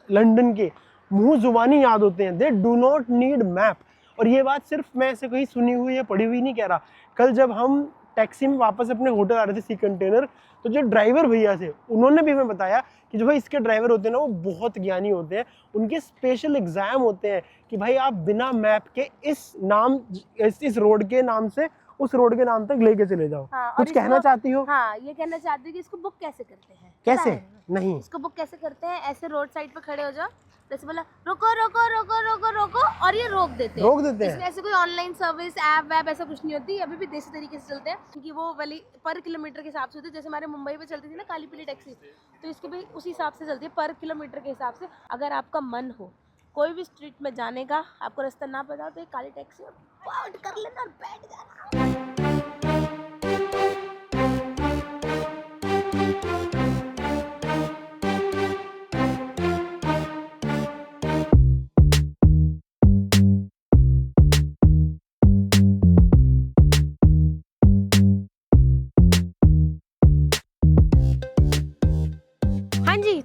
लंदन के, मुंह जुबानी याद होते हैं। They do not need map. और ये बात सिर्फ मैं ऐसे कहीं सुनी हुई या पढ़ी हुई नहीं कह रहा। कल जब हम टैक्सी में वापस अपने होटल आ रहे थे सी कंटेनर, तो जो ड्राइवर भैया थे उन्होंने भी हमें बताया कि जो भाई इसके ड्राइवर होते हैं ना वो बहुत ज्ञानी होते हैं। उनके स्पेशल एग्जाम होते हैं कि भाई आप बिना मैप के इस रोड के नाम से उस रोड के नाम तक लेके चले जाओ। हाँ, कुछ कहना चाहती हो? हाँ, ये कहना चाहती हूँ कि इसको बुक कैसे करते हैं। कैसे? पता है? नहीं, इसको बुक कैसे करते हैं? ऐसे रोड साइड पे खड़े हो जाओ, जैसे बोला रोको रोको रोको रोको रोको, और ये रोक देते हैं। इसमें ऐसे कोई ऑनलाइन सर्विस ऐप वैप ऐसा कुछ नहीं होती। अभी भी देसी तरीके से चलते हैं, क्योंकि वो वाली पर किलोमीटर के हिसाब से होती है। जैसे हमारे मुंबई में चलती थी ना काली पीली टैक्सी, तो इसकी भी उसी हिसाब से चलती है, पर किलोमीटर के हिसाब से। अगर आपका मन हो कोई भी स्ट्रीट में जाने का, आपको रास्ता ना पता हो, तो एक काली टैक्सी में बोर्ड कर लेना और बैठ जाना।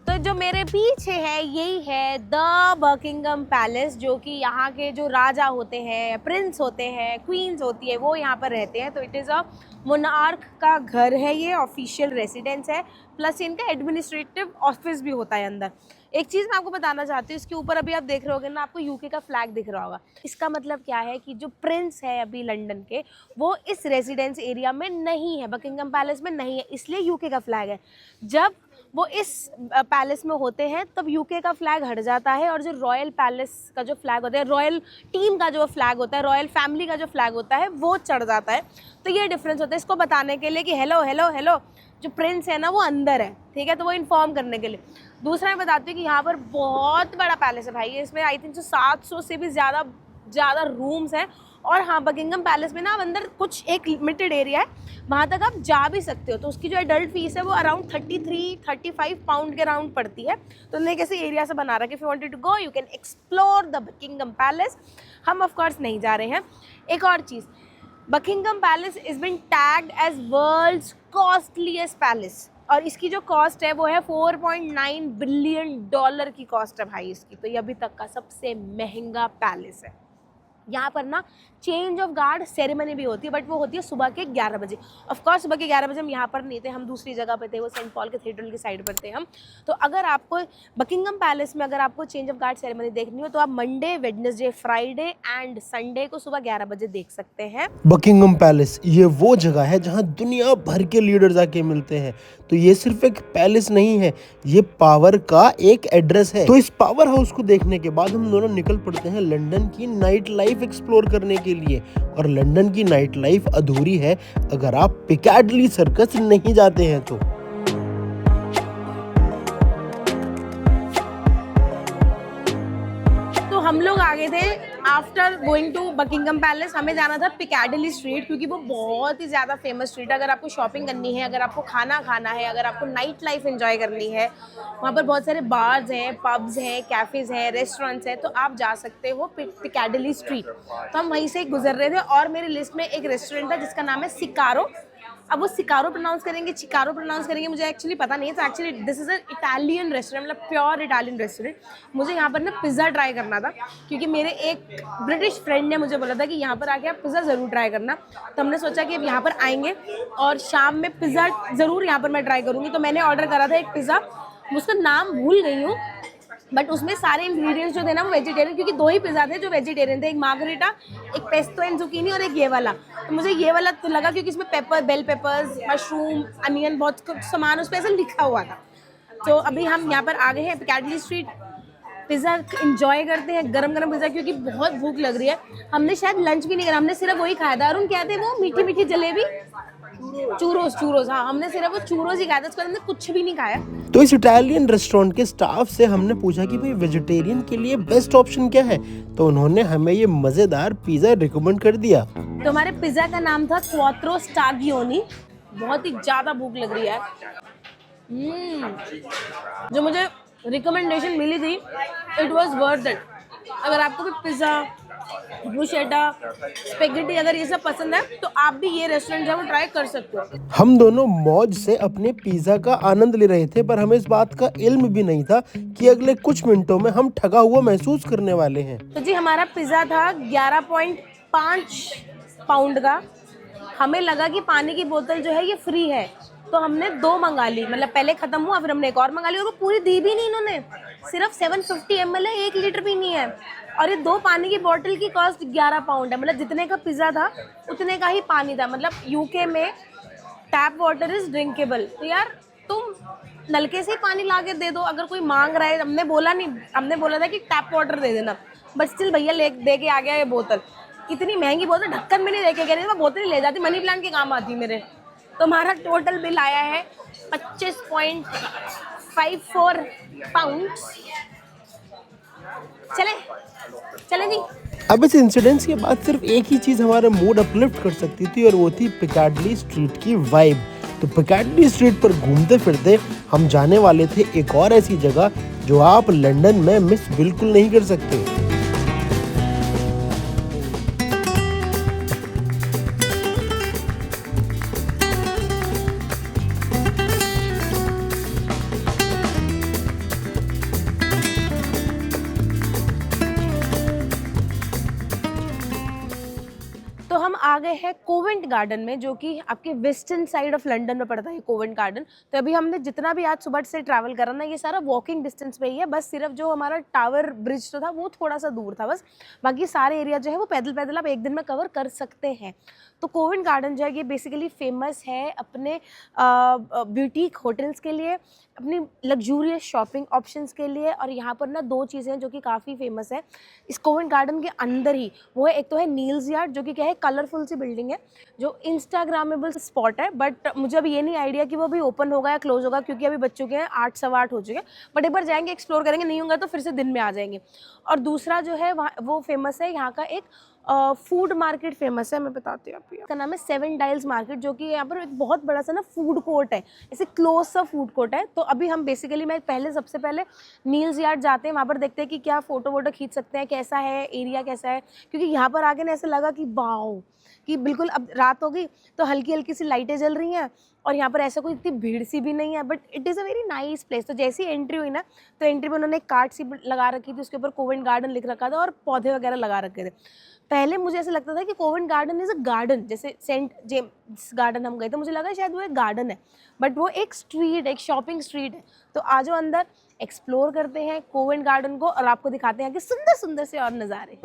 तो जो मेरे पीछे है यही है द बकिंगहम पैलेस, जो कि यहाँ के जो राजा होते हैं, प्रिंस होते हैं, क्वींस होती है, वो यहाँ पर रहते हैं। तो इट इज़ अ मोनार्क का घर है, ये ऑफिशियल रेसिडेंस है, प्लस इनका एडमिनिस्ट्रेटिव ऑफिस भी होता है अंदर। एक चीज़ मैं आपको बताना चाहती हूँ, इसके ऊपर अभी आप देख रहे होगे ना, आपको यूके का फ्लैग दिख रहा होगा। इसका मतलब क्या है कि जो प्रिंस है अभी लंदन के, वो इस रेजिडेंस एरिया में नहीं है, बकिंगहम पैलेस में नहीं है, इसलिए यूके का फ्लैग है। जब वो इस पैलेस में होते हैं तब यूके का फ्लैग हट जाता है, और जो रॉयल पैलेस का जो फ्लैग होता है, रॉयल टीम का जो फ्लैग होता है, रॉयल फैमिली का जो फ्लैग होता है, वो चढ़ जाता है। तो ये डिफरेंस होता है, इसको बताने के लिए कि हेलो हेलो हेलो, जो प्रिंस है ना वो अंदर है, ठीक है, तो वो इन्फॉर्म करने के लिए। दूसरा मैं बताती हूँ कि यहाँ पर बहुत बड़ा पैलेस है भाई, इसमें आई थिंक 700 से भी ज़्यादा रूम्स हैं। और हाँ, बकिंगहम पैलेस में ना आप अंदर कुछ एक लिमिटेड एरिया है, वहाँ तक आप जा भी सकते हो। तो उसकी जो एडल्ट फीस है वो अराउंड 33-35 पाउंड के अराउंड पड़ती है। तो उन्होंने कैसे एरिया से बना रहा है कि if you wanted to go you can explore the Buckingham Palace. हम ऑफ कोर्स नहीं जा रहे हैं। एक और चीज़, Buckingham Palace is been tagged as world's costliest palace, और इसकी जो कॉस्ट है वो है $4.9 बिलियन की कॉस्ट है भाई इसकी। तो ये अभी तक का सबसे महंगा पैलेस है। यहाँ पर ना चेंज ऑफ गार्ड सेरेमनी भी होती है, बट वो होती है सुबह के 11 बजे। ऑफ कोर्स सुबह के 11 बजे हम यहाँ पर नहीं थे, हम दूसरी जगह पे थे, वो सेंट पॉल कैथेड्रल की साइड पर थे हम। तो अगर आपको बकिंगहम पैलेस में अगर आपको चेंज ऑफ गार्ड सेरेमनी देखनी हो, तो आप Monday, Wednesday, Friday and Sunday को सुबह 11 बजे देख सकते हैं। बकिंगहम पैलेस ये वो जगह है जहाँ दुनिया भर के लीडर्स आके मिलते हैं। तो ये सिर्फ एक पैलेस नहीं है, ये पावर का एक एड्रेस है। तो इस पावर हाउस को देखने के बाद हम दोनों निकल पड़ते हैं लंदन की नाइट लाइफ एक्सप्लोर करने के लिए। और लंदन की नाइट लाइफ अधूरी है अगर आप पिकाडिली सर्कस नहीं जाते हैं तो। हम लोग आ गए थे after going to Buckingham Palace. हमें जाना था पिकाडिली स्ट्रीट, क्योंकि वो बहुत ही ज़्यादा फेमस स्ट्रीट है। अगर आपको शॉपिंग करनी है, अगर आपको खाना खाना है, अगर आपको नाइट लाइफ एंजॉय करनी है, वहाँ पर बहुत सारे बार्स हैं, पब्स हैं, कैफ़ेज़ हैं, रेस्टोरेंट्स हैं, तो आप जा सकते हो पिकाडिली स्ट्रीट। तो हम वहीं से गुजर रहे थे, और मेरी लिस्ट में एक रेस्टोरेंट था जिसका नाम है सिकारो। अब वो सिकारो प्रोनाउंस करेंगे, चिकारो प्रोनाउंस करेंगे, मुझे एक्चुअली पता नहीं है। तो actually this is a Italian restaurant, मतलब प्योर इटालियन रेस्टोरेंट। मुझे यहाँ पर ना पिज़्ज़ा ट्राई करना था, क्योंकि मेरे एक ब्रिटिश फ्रेंड ने मुझे बोला था कि यहाँ पर आके आप पिज़्ज़ा ज़रूर ट्राई करना। तो हमने सोचा कि अब यहाँ पर आएंगे और शाम में पिज़्ज़ा ज़रूर यहाँ पर मैं ट्राई करूँगी। तो मैंने ऑर्डर करा था एक पिज़्ज़ा, उसका नाम भूल गई हूँ, बट उसमें सारे इंग्रेडिएंट्स जो थे ना वो वेजिटेरियन, क्योंकि 2 ही पिज़्ज़ा थे जो वेजिटेरियन थे, एक मार्गरीटा, एक पेस्टो एंड जुकीनी, और एक ये वाला। तो मुझे ये वाला तो लगा क्योंकि इसमें pepper, bell peppers, mushroom, onion, बहुत कुछ सामान उस पर ऐसा लिखा हुआ था। तो अभी हम यहाँ पर आ गए हैं पिकाडिली स्ट्रीट, पिज़्ज़ा इंजॉय करते हैं, गरम गरम पिज़्ज़ा, क्योंकि बहुत भूख लग रही है। हमने शायद लंच भी नहीं करा, हमने सिर्फ वही खाया था। अरुण क्या थे वो, मीठी मीठी जलेबी, चूरोस। हाँ, हमने सिर्फ वो चूरोस ही खाया था, उसके बाद हमने कुछ भी नहीं खाया। तो इस इटालियन रेस्टोरेंट के स्टाफ से हमने पूछा कि भाई वेजिटेरियन के लिए बेस्ट ऑप्शन क्या है, तो उन्होंने हमें ये मजेदार पिज़्ज़ा रिकमेंड कर दिया। तो हमारे पिज़्ज़ा का नाम था क्वात्रो स्टागियोनी। बहुत ही ज़्यादा भूख लग रही है। जो मुझे रिकमेंडेशन मिली थी, इट वाज वर्थ इट। अगर आपको भी पिज़्ज़ा, ब्रूशेटा, स्पेगेटी अगर ये सब पसंद है तो आप भी ये रेस्टोरेंट जो है वो ट्राई कर सकते हो। हम दोनों मौज से अपने पिज़्ज़ा का आनंद ले रहे थे, पर हमें इस बात का इल्म भी नहीं था कि अगले कुछ मिनटों में हम ठगा हुआ महसूस करने वाले हैं। तो जी हमारा पिज़्ज़ा था 11.5 पाउंड का। हमें लगा कि पानी की बोतल जो है ये फ्री है, तो हमने 2 मंगा ली। मतलब पहले खत्म हुआ, फिर हमने एक और मंगा ली, और वो पूरी दी भी नहीं इन्होंने। सिर्फ 750 ml है, 1 लीटर भी नहीं है। और ये 2 पानी की बोतल की कॉस्ट 11 पाउंड है। मतलब जितने का पिज़्ज़ा था उतने का ही पानी था। मतलब यूके में टैप वाटर इज ड्रिंकेबल। तो यार तुम नलके से ही पानी ला के दे दो अगर कोई मांग रहा है। हमने बोला नहीं, हमने बोला था कि टैप वाटर दे देना, बट स्टिल भैया ले दे के आ गया ये बोतल। इतनी महंगी बोतल, ढक्कन में नहीं देके गया, नहीं मैं बोतल ही ले जाती, मनी प्लांट के काम आती मेरे। तो हमारा टोटल बिल आया है 25.54 पाउंड। चले जी। अब इस इंसिडेंस के बाद सिर्फ एक ही चीज हमारा मूड अपलिफ्ट कर सकती थी, और वो थी पिकाडिली स्ट्रीट की वाइब। तो पिकाडिली स्ट्रीट पर घूमते फिरते हम जाने वाले थे एक और ऐसी जगह जो आप लंदन में मिस बिल्कुल नहीं कर सकते। तो हम आ गए हैं कोवेंट गार्डन में, जो कि आपके वेस्टर्न साइड ऑफ लंदन में पड़ता है कोवेंट गार्डन। तो अभी हमने जितना भी आज सुबह से ट्रैवल करा ना, ये सारा वॉकिंग डिस्टेंस पे ही है। बस सिर्फ जो हमारा टावर ब्रिज जो था वो थोड़ा सा दूर था बस, बाकी सारे एरिया जो है वो पैदल पैदल आप एक दिन में कवर कर सकते हैं। तो कोवेंट गार्डन जो है ये बेसिकली फेमस है अपने ब्यूटीक होटल्स के लिए, अपनी लग्जूरियस शॉपिंग ऑप्शंस के लिए। और यहाँ पर ना 2 चीज़ें हैं जो कि काफ़ी फेमस है इस कोवेंट गार्डन के अंदर ही। वो है, एक तो है नील्स यार्ड, जो कि क्या है, कलरफुल सी बिल्डिंग है, जो इंस्टाग्रामेबल स्पॉट है। बट मुझे अभी ये नहीं आइडिया कि वो अभी ओपन होगा या क्लोज होगा, क्योंकि अभी बच चुके हैं 8 सवा 8 हो चुके हैं। बट एक बार जाएंगे, एक्सप्लोर करेंगे, नहीं होगा तो फिर से दिन में आ जाएंगे। और दूसरा जो है वहाँ वो फेमस है, यहाँ का एक फूड मार्केट फेमस है, मैं बताती हूँ आपको। इसका नाम है 7 डायल्स मार्केट, जो कि यहाँ पर एक बहुत बड़ा सा ना फूड कोर्ट है, ऐसे क्लोज सा फूड कोर्ट है। तो अभी हम बेसिकली सबसे पहले नील्स यार्ड जाते हैं, वहाँ पर देखते हैं कि क्या फ़ोटो वोटो खींच सकते हैं, कैसा है एरिया, कैसा है। क्योंकि यहाँ पर आके ना ऐसा लगा कि वाओ, कि बिल्कुल अब रात हो गई तो हल्की हल्की सी लाइटें जल रही हैं, और यहाँ पर ऐसा कोई इतनी भीड़ सी भी नहीं है, but it is a very nice place. तो जैसी एंट्री हुई ना, तो एंट्री में उन्होंने एक कार्ड सी लगा रखी थी, उसके ऊपर कोवेंट गार्डन लिख रखा था और पौधे वगैरह लगा रखे थे। पहले मुझे ऐसा लगता था कि कोवेंट गार्डन इज़ अ गार्डन, जैसे सेंट जेम्स गार्डन हम गए तो मुझे लगा शायद वो एक गार्डन है, बट वो एक स्ट्रीट, एक शॉपिंग स्ट्रीट है। तो आज अंदर एक्सप्लोर करते हैं कोवेंट गार्डन को और आपको दिखाते हैं कि सुंदर सुंदर से और नज़ारे।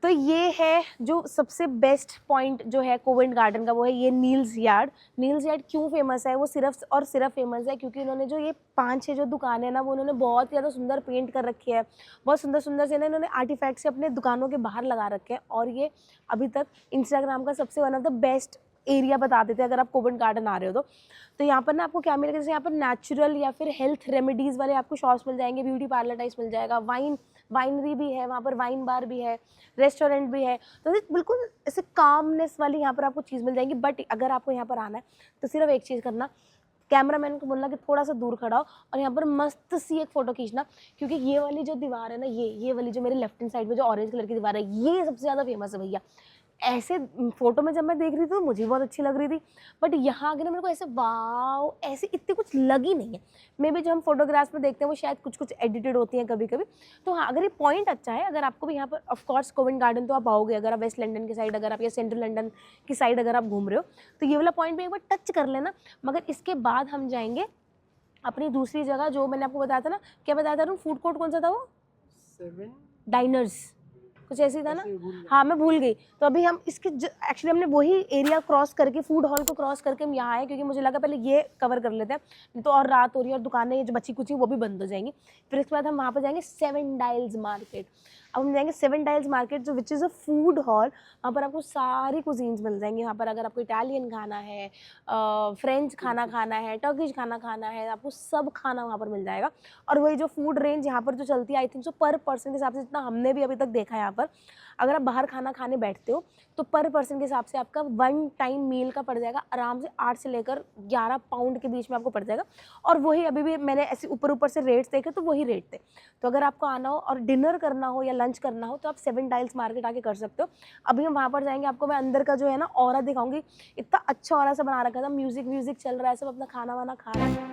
तो ये है जो सबसे बेस्ट पॉइंट जो है कोवेंट गार्डन का, वो है ये नील्स यार्ड। नील्स यार्ड क्यों फेमस है? वो सिर्फ और सिर्फ फेमस है क्योंकि उन्होंने जो ये 5-6 जो दुकानें हैं ना, वो उन्होंने बहुत ज़्यादा सुंदर पेंट कर रखी है, बहुत सुंदर सुंदर से ना इन्होंने आर्टिफैक्ट से अपने दुकानों के बाहर लगा रखे हैं। और ये अभी तक इंस्टाग्राम का सबसे one of the best area बता देते हैं अगर आप कोवेंट गार्डन आ रहे हो तो यहाँ पर ना आपको क्या मिलेगा, जैसे यहाँ पर नेचुरल या फिर हेल्थ रेमेडीज़ वाले आपको शॉप्स मिल जाएंगे, ब्यूटी पार्लर टाइप्स मिल जाएगा, वाइनरी भी है, वहाँ पर वाइन बार भी है, रेस्टोरेंट भी है। तो बिल्कुल ऐसे कामनेस वाली यहाँ पर आपको चीज़ मिल जाएंगी। बट अगर आपको यहाँ पर आना है तो सिर्फ एक चीज़ करना, कैमरामैन को बोलना कि थोड़ा सा दूर खड़ा हो और यहाँ पर मस्त सी एक फ़ोटो खींचना, क्योंकि ये वाली जो दीवार है ना, ये वाली जो मेरे लेफ्ट हैंड साइड में जो ऑरेंज कलर की दीवार है, ये सबसे ज़्यादा फेमस है भैया। ऐसे फ़ोटो में जब मैं देख रही थी तो मुझे भी बहुत अच्छी लग रही थी, बट यहाँ आके ना मेरे को ऐसे वाव ऐसे इतनी कुछ लगी नहीं है। मे बी जो हम फोटोग्राफ्स में देखते हैं वो शायद कुछ एडिटेड होती हैं कभी कभी। तो हाँ, अगर ये पॉइंट अच्छा है, अगर आपको भी यहाँ पर ऑफकोर्स कोवेंट गार्डन तो आप आओगे, अगर आप वेस्ट लंदन की साइड, अगर आप या सेंट्रल लंदन की साइड अगर आप घूम रहे हो तो ये वाला पॉइंट भी एक बार टच कर लेना। मगर इसके बाद हम जाएंगे अपनी दूसरी जगह, जो मैंने आपको बताया था ना, क्या बताया था, फूड कोर्ट कौन सा था वो? 7 डाइनर्स। कुछ ऐसी था ना, हाँ मैं भूल गई। तो अभी हम इसके एक्चुअली हमने वही एरिया क्रॉस करके, फूड हॉल को क्रॉस करके हम यहाँ आए, क्योंकि मुझे लगा पहले ये कवर कर लेते हैं, नहीं तो और रात हो रही है और दुकानें ये जो बची कुची वो भी बंद हो जाएंगी। फिर इसके बाद हम वहाँ पर जाएंगे 7 डायल्स मार्केट। अब हम जाएंगे 7 डायल्स मार्केट जो which is a food hall. वहाँ पर आपको सारी कुजीन्स मिल जाएंगी। वहाँ पर अगर आपको इटालियन खाना है, फ्रेंच खाना खाना है, टर्किश खाना खाना है, आपको सब खाना वहाँ पर मिल जाएगा। और वही जो फूड रेंज यहाँ पर जो चलती है, आई थिंक सो पर पर्सन के हिसाब से, जितना हमने भी अभी तक देखा है यहाँ पर, अगर आप बाहर खाना खाने बैठते हो तो पर पर्सन के हिसाब से आपका 1 टाइम मील का पड़ जाएगा आराम से 8 से लेकर 11 पाउंड के बीच में आपको पड़ जाएगा। और वही अभी भी मैंने ऐसे ऊपर से रेट्स देखे तो वही रेट थे। तो अगर आपको आना हो और डिनर करना हो या लंच करना हो तो आप 7 डायल्स मार्केट आके कर सकते हो। अभी हम वहाँ पर जाएंगे, आपको मैं अंदर का जो है ना ऑरा दिखाऊंगी। इतना अच्छा ऑरा सा बना रखा था, म्यूजिक व्यूजिक चल रहा है, सब अपना खाना वाना खा रहा है।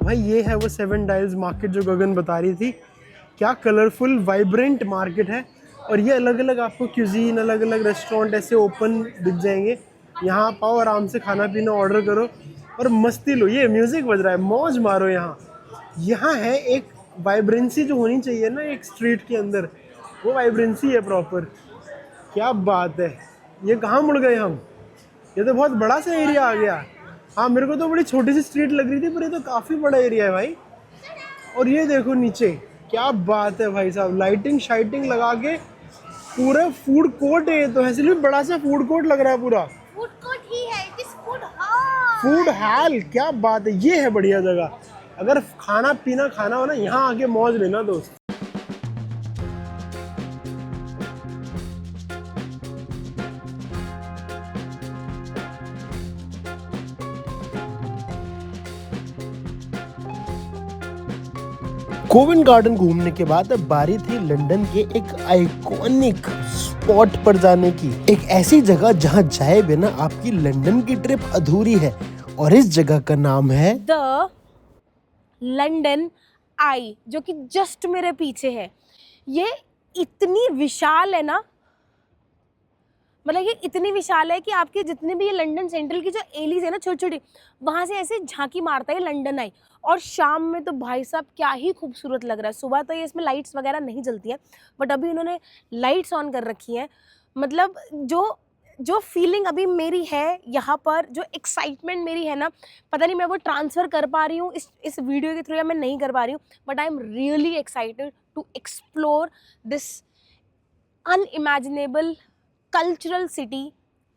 भाई ये है वो 7 डायल्स मार्केट जो गगन बता रही थी। क्या कलरफुल वाइब्रेंट मार्केट है। और ये अलग अलग आपको क्यूजीन, अलग अलग रेस्टोरेंट ऐसे ओपन दिख जाएंगे। यहाँ आप आओ, आराम से खाना पीना ऑर्डर करो और मस्ती लो। ये म्यूज़िक बज रहा है, मौज मारो। यहाँ है एक वाइब्रेंसी जो होनी चाहिए ना एक स्ट्रीट के अंदर, वो वाइब्रेंसी है प्रॉपर। क्या बात है। ये कहाँ मुड़ गए हम, ये तो बहुत बड़ा सा एरिया आ गया। हाँ मेरे को तो बड़ी छोटी सी स्ट्रीट लग रही थी, पर ये तो काफ़ी बड़ा एरिया है भाई। और ये देखो नीचे, क्या बात है भाई साहब, लाइटिंग शाइटिंग लगा के पूरा फूड कोर्ट है। ये तो ऐसे भी बड़ा सा फूड कोर्ट लग रहा है पूरा। फूड कोर्ट ही है, it is food hall. Food hall, क्या बात है। ये है बढ़िया जगह, अगर खाना पीना खाना हो ना, यहाँ आके मौज लेना दोस्त। कोवेंट गार्डन घूमने के बाद अब बारी थी लंदन के एक आइकॉनिक स्पॉट पर जाने की। एक ऐसी जगह जहां जाए बिना आपकी लंदन की ट्रिप अधूरी है, और इस जगह का नाम है द लंदन आई, जो कि जस्ट मेरे पीछे है। ये इतनी विशाल है ना, मतलब ये इतनी विशाल है कि आपके जितने भी ये लंदन सेंट्रल की जो एलीज है ना छोटी छोटी, वहाँ से ऐसे झांकी मारता है लंदन आई। और शाम में तो भाई साहब क्या ही खूबसूरत लग रहा है। सुबह तो ये इसमें लाइट्स वगैरह नहीं जलती हैं, बट अभी इन्होंने लाइट्स ऑन कर रखी हैं। मतलब जो फीलिंग अभी मेरी है यहाँ पर, जो एक्साइटमेंट मेरी है ना, पता नहीं मैं वो ट्रांसफ़र कर पा रही हूँ इस वीडियो के थ्रू या मैं नहीं कर पा रही हूँ, but I am really excited to explore this unimaginable cultural city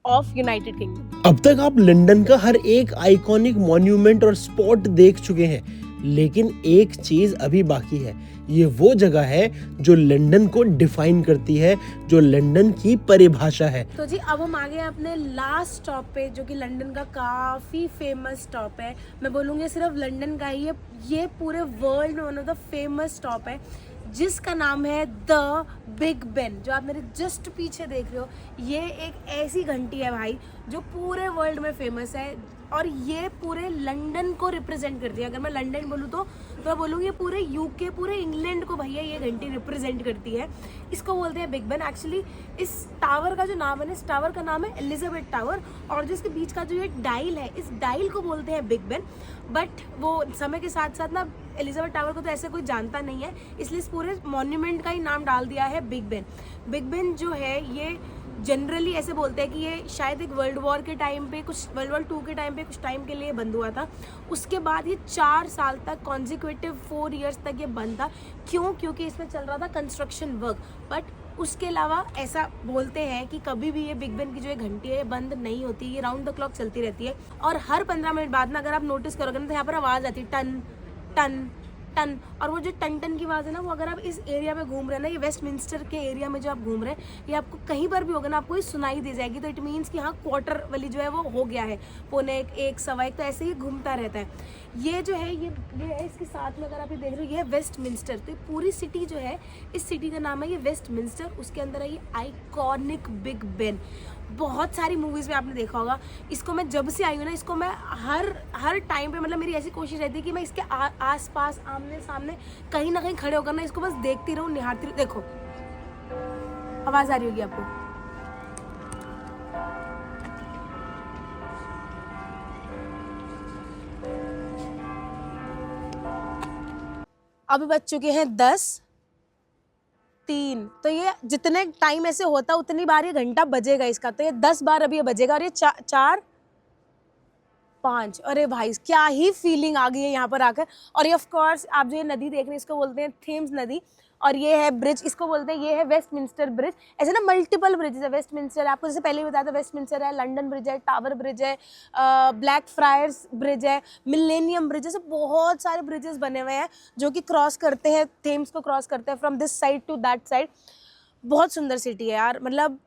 of United Kingdom. अब तक आप लंदन का हर एक आइकॉनिक मॉन्यूमेंट और स्पॉट देख चुके हैं, लेकिन एक चीज अभी बाकी है। ये वो जगह है जो लंदन को डिफाइन करती है, जो लंदन की परिभाषा है। तो जी अब हम आ गए अपने लास्ट स्टॉप पे, जो कि लंदन का काफ़ी फेमस स्टॉप है। मैं बोलूँगी सिर्फ लंदन का ही, ये पूरे वर्ल्ड में one of the famous stop है, जिसका नाम है द बिग बेन। जो आप मेरे जस्ट पीछे देख रहे हो, ये एक ऐसी घंटी है भाई जो पूरे वर्ल्ड में फेमस है, और ये पूरे लंदन को रिप्रेजेंट करती है। अगर मैं लंदन बोलूँ तो मैं बोलूँगी पूरे यूके, पूरे इंग्लैंड को भैया ये घंटी रिप्रेजेंट करती है। इसको बोलते हैं बिग बेन। एक्चुअली इस टावर का जो नाम है ना, इस टावर का नाम है एलिजाबेथ टावर, और जो इसके बीच का जो ये डायल है, इस डायल को बोलते हैं बिग बेन। बट वो समय के साथ साथ ना एलिजाबेथ टावर को तो ऐसे कोई जानता नहीं है, इसलिए इस पूरे मॉन्यूमेंट का ही नाम डाल दिया है बिग बेन। बिग बेन जो है ये जनरली ऐसे बोलते हैं कि ये शायद एक वर्ल्ड वॉर के टाइम पे, कुछ वर्ल्ड वॉर 2 के टाइम पे कुछ टाइम के लिए बंद हुआ था। उसके बाद ये 4 साल तक कॉन्जिक्यूटिव 4 ईयर्स तक ये बंद था। क्यों? क्योंकि इसमें चल रहा था कंस्ट्रक्शन वर्क। बट उसके अलावा ऐसा बोलते हैं कि कभी भी ये बिग बेन की जो ये घंटी है ये बंद नहीं होती, ये राउंड द क्लॉक चलती रहती है। और हर 15 मिनट बाद ना, अगर आप नोटिस करोगे ना, तो यहाँ पर आवाज़ आती है टन टन टन। और वो जो टन टन की आवाज़ है ना, वो अगर आप इस एरिया में घूम रहे हैं ना, ये वेस्टमिंस्टर के एरिया में जो आप घूम रहे हैं, ये आपको कहीं पर भी होगा ना, आपको ये सुनाई दे जाएगी। तो इट मीन्स कि हाँ क्वार्टर वाली जो है वो हो गया है, पौने 1, 1:15, तो ऐसे ही घूमता रहता है। ये जो है ये है, इसके साथ में अगर आप ये देख रहे हो, ये है वेस्टमिंस्टर। तो ये पूरी सिटी जो है, इस सिटी का नाम है ये वेस्टमिंस्टर। उसके अंदर है ये आइकॉनिक बिग बेन। बहुत सारी मूवीज़ में आपने देखा होगा इसको। मैं जब से आई हूँ ना, इसको मैं हर टाइम पे, मतलब मेरी ऐसी कोशिश रहती है कि मैं इसके आस पास, आमने सामने, कहीं ना कहीं खड़े होकर ना इसको बस देखती रहूँ, निहारती रहूँ। देखो आवाज़ आ रही होगी आपको। अभी बज चुके हैं 10:03। तो ये जितने टाइम ऐसे होता उतनी बार ये घंटा बजेगा इसका, तो ये 10 बार अभी ये बजेगा और ये 4-5। अरे भाई क्या ही फीलिंग आ गई है यहाँ पर आकर। और ये ऑफ कोर्स आप जो ये नदी देख रहे हैं इसको बोलते हैं थेम्स नदी, और ये है ब्रिज, इसको बोलते हैं, ये है वेस्टमिंस्टर ब्रिज। ऐसे ना मल्टीपल ब्रिज है। वेस्टमिंस्टर आपको जैसे पहले भी बताया था, वेस्टमिंस्टर है, लंदन ब्रिज है, टावर ब्रिज है, ब्लैक फ्रायर्स ब्रिज है, मिलेनियम ब्रिज है। ऐसे बहुत सारे ब्रिजेस बने हुए हैं जो कि क्रॉस करते हैं, थेम्स को क्रॉस करते हैं from this side to that side. बहुत सुंदर सिटी है यार। मतलब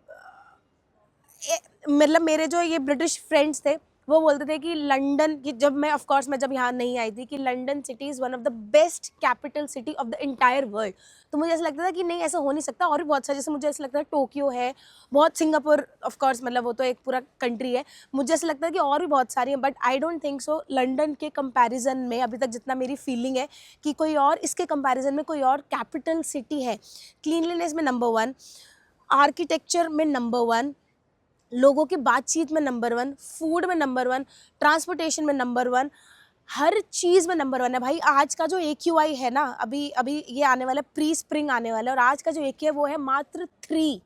मेरे जो ये ब्रिटिश फ्रेंड्स थे वो बोलते थे कि लंदन की, जब मैं ऑफ कोर्स मैं जब यहाँ नहीं आई थी, कि London city is one of the best capital city of the entire world. तो मुझे ऐसा लगता था कि नहीं ऐसा हो नहीं सकता, और भी बहुत सारे, जैसे मुझे ऐसा लगता है टोक्यो है, बहुत, सिंगापुर ऑफ कोर्स मतलब वो तो एक पूरा कंट्री है, मुझे ऐसा लगता है कि और भी बहुत सारी हैं, but I don't think so. London के कंपैरिजन में अभी तक जितना मेरी फीलिंग है कि कोई और इसके कंपैरिजन में कोई और कैपिटल सिटी है। क्लीनलीनेस में नंबर 1, आर्किटेक्चर में नंबर 1, लोगों की बातचीत में नंबर 1, फूड में नंबर 1, ट्रांसपोर्टेशन में नंबर 1, हर चीज़ में नंबर 1 है भाई। आज का जो AQI है ना, अभी ये आने वाला प्री स्प्रिंग आने वाला है, और आज का जो AQI है वो है मात्र 3।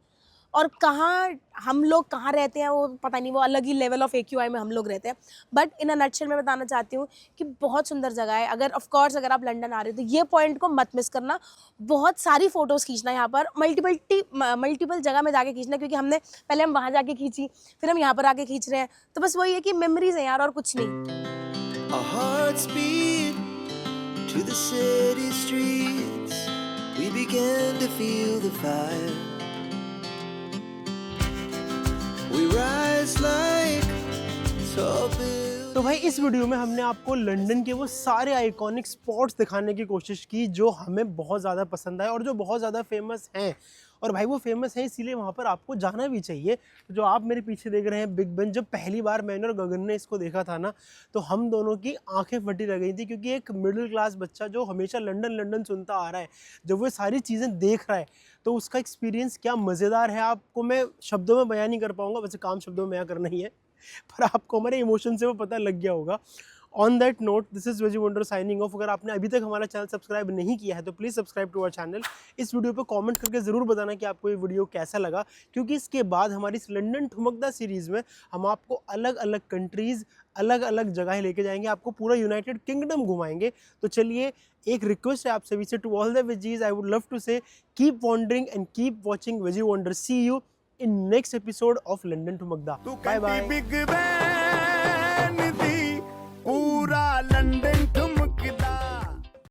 और कहाँ हम लोग कहाँ रहते हैं वो पता नहीं, वो अलग ही लेवल ऑफ AQI में हम लोग रहते हैं। बट इन अ नटशेल मैं बताना चाहती हूँ कि बहुत सुंदर जगह है। अगर ऑफ कोर्स अगर आप लंदन आ रहे हो तो ये पॉइंट को मत मिस करना। बहुत सारी फ़ोटोज़ खींचना यहाँ पर, मल्टीपल जगह में जाके खींचना, क्योंकि हमने पहले हम वहाँ जाके खींची, फिर हम यहाँ पर आके खींच रहे हैं। तो बस वही है कि मेमोरीज़ हैं यार, और कुछ नहीं। Our hearts beat to the city streets. We began to feel the fire. We rise like tall buildings. तो भाई इस वीडियो में हमने आपको लंदन के वो सारे आइकॉनिक स्पॉट्स दिखाने की कोशिश की जो हमें बहुत ज़्यादा पसंद आए और जो बहुत ज़्यादा फेमस हैं। और भाई वो फेमस है इसीलिए वहाँ पर आपको जाना भी चाहिए। तो जो आप मेरे पीछे देख रहे हैं बिग बेन, जब पहली बार मैंने और गगन ने इसको देखा था ना, तो हम दोनों की आंखें फटी रह गई थी, क्योंकि एक मिडिल क्लास बच्चा जो हमेशा लंदन लंदन सुनता आ रहा है, जब वो सारी चीज़ें देख रहा है तो उसका एक्सपीरियंस क्या मज़ेदार है, आपको मैं शब्दों में बयान नहीं कर पाऊँगा। वैसे काम शब्दों में बयान करना ही है, पर आपको हमारे इमोशन से वो पता लग गया होगा। On that note, this is veggie wonder signing off. अगर आपने अभी तक हमारा चैनल सब्सक्राइब नहीं किया है तो please subscribe to our channel. इस वीडियो पे कमेंट करके ज़रूर बताना कि आपको ये वीडियो कैसा लगा, क्योंकि इसके बाद हमारी इस लंदन ठुमकदा सीरीज़ में हम आपको अलग अलग कंट्रीज़, अलग अलग जगह लेके जाएंगे, आपको पूरा यूनाइटेड किंगडम घुमाएंगे। तो चलिए, एक रिक्वेस्ट है आप सभी से, to all the veggies I would love to say keep wandering and keep watching Veggie Wonder. See you in next episode of London to Magda. Bye bye. Big Ben.